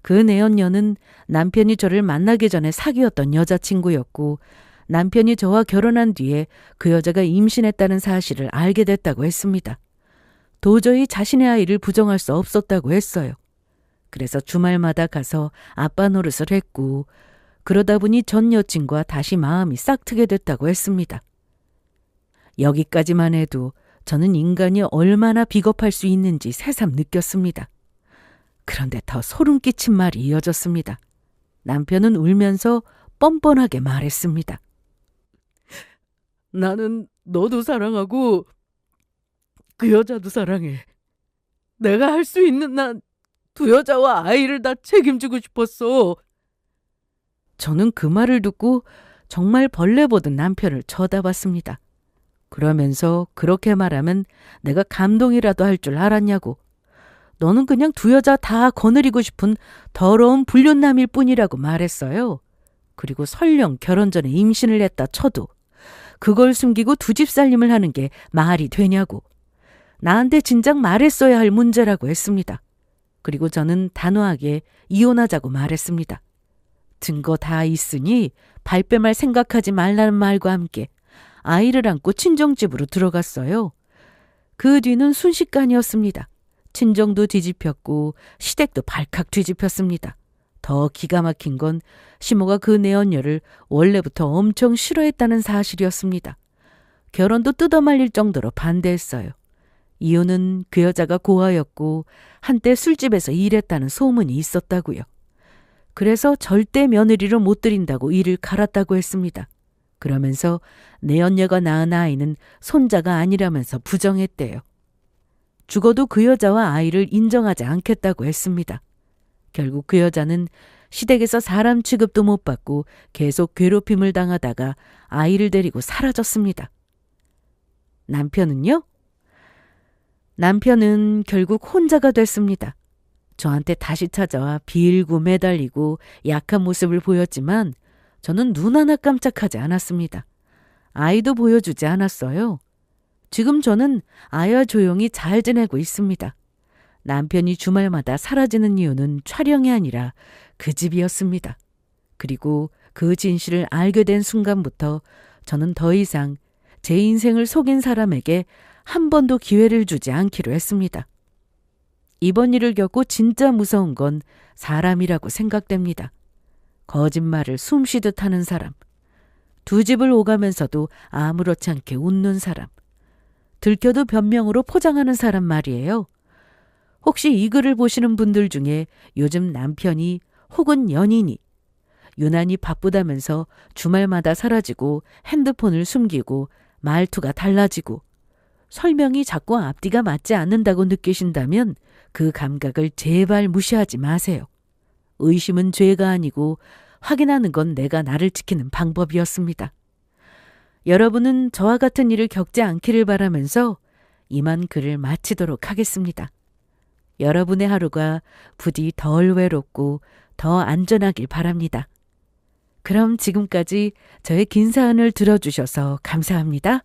그 내연녀는 남편이 저를 만나기 전에 사귀었던 여자친구였고 남편이 저와 결혼한 뒤에 그 여자가 임신했다는 사실을 알게 됐다고 했습니다. 도저히 자신의 아이를 부정할 수 없었다고 했어요. 그래서 주말마다 가서 아빠 노릇을 했고 그러다 보니 전 여친과 다시 마음이 싹트게 됐다고 했습니다. 여기까지만 해도 저는 인간이 얼마나 비겁할 수 있는지 새삼 느꼈습니다. 그런데 더 소름 끼친 말이 이어졌습니다. 남편은 울면서 뻔뻔하게 말했습니다. 나는 너도 사랑하고 그 여자도 사랑해. 내가 할 수 있는 난 두 여자와 아이를 다 책임지고 싶었어. 저는 그 말을 듣고 정말 벌레 보듯 남편을 쳐다봤습니다. 그러면서 그렇게 말하면 내가 감동이라도 할 줄 알았냐고. 너는 그냥 두 여자 다 거느리고 싶은 더러운 불륜남일 뿐이라고 말했어요. 그리고 설령 결혼 전에 임신을 했다 쳐도 그걸 숨기고 두 집 살림을 하는 게 말이 되냐고. 나한테 진작 말했어야 할 문제라고 했습니다. 그리고 저는 단호하게 이혼하자고 말했습니다. 증거 다 있으니 발뺌할 생각하지 말라는 말과 함께 아이를 안고 친정집으로 들어갔어요. 그 뒤는 순식간이었습니다. 친정도 뒤집혔고 시댁도 발칵 뒤집혔습니다. 더 기가 막힌 건 시모가 그 내언녀를 원래부터 엄청 싫어했다는 사실이었습니다. 결혼도 뜯어말릴 정도로 반대했어요. 이유는 그 여자가 고아였고 한때 술집에서 일했다는 소문이 있었다고요. 그래서 절대 며느리로 못 들인다고 일을 갈았다고 했습니다. 그러면서 내언녀가 낳은 아이는 손자가 아니라면서 부정했대요. 죽어도 그 여자와 아이를 인정하지 않겠다고 했습니다. 결국 그 여자는 시댁에서 사람 취급도 못 받고 계속 괴롭힘을 당하다가 아이를 데리고 사라졌습니다. 남편은요? 남편은 결국 혼자가 됐습니다. 저한테 다시 찾아와 빌고 매달리고 약한 모습을 보였지만 저는 눈 하나 깜짝하지 않았습니다. 아이도 보여주지 않았어요. 지금 저는 아이와 조용히 잘 지내고 있습니다. 남편이 주말마다 사라지는 이유는 촬영이 아니라 그 집이었습니다. 그리고 그 진실을 알게 된 순간부터 저는 더 이상 제 인생을 속인 사람에게 한 번도 기회를 주지 않기로 했습니다. 이번 일을 겪고 진짜 무서운 건 사람이라고 생각됩니다. 거짓말을 숨쉬듯 하는 사람, 두 집을 오가면서도 아무렇지 않게 웃는 사람, 들켜도 변명으로 포장하는 사람 말이에요. 혹시 이 글을 보시는 분들 중에 요즘 남편이 혹은 연인이 유난히 바쁘다면서 주말마다 사라지고 핸드폰을 숨기고 말투가 달라지고 설명이 자꾸 앞뒤가 맞지 않는다고 느끼신다면 그 감각을 제발 무시하지 마세요. 의심은 죄가 아니고 확인하는 건 내가 나를 지키는 방법이었습니다. 여러분은 저와 같은 일을 겪지 않기를 바라면서 이만 글을 마치도록 하겠습니다. 여러분의 하루가 부디 덜 외롭고 더 안전하길 바랍니다. 그럼 지금까지 저의 긴 사연을 들어주셔서 감사합니다.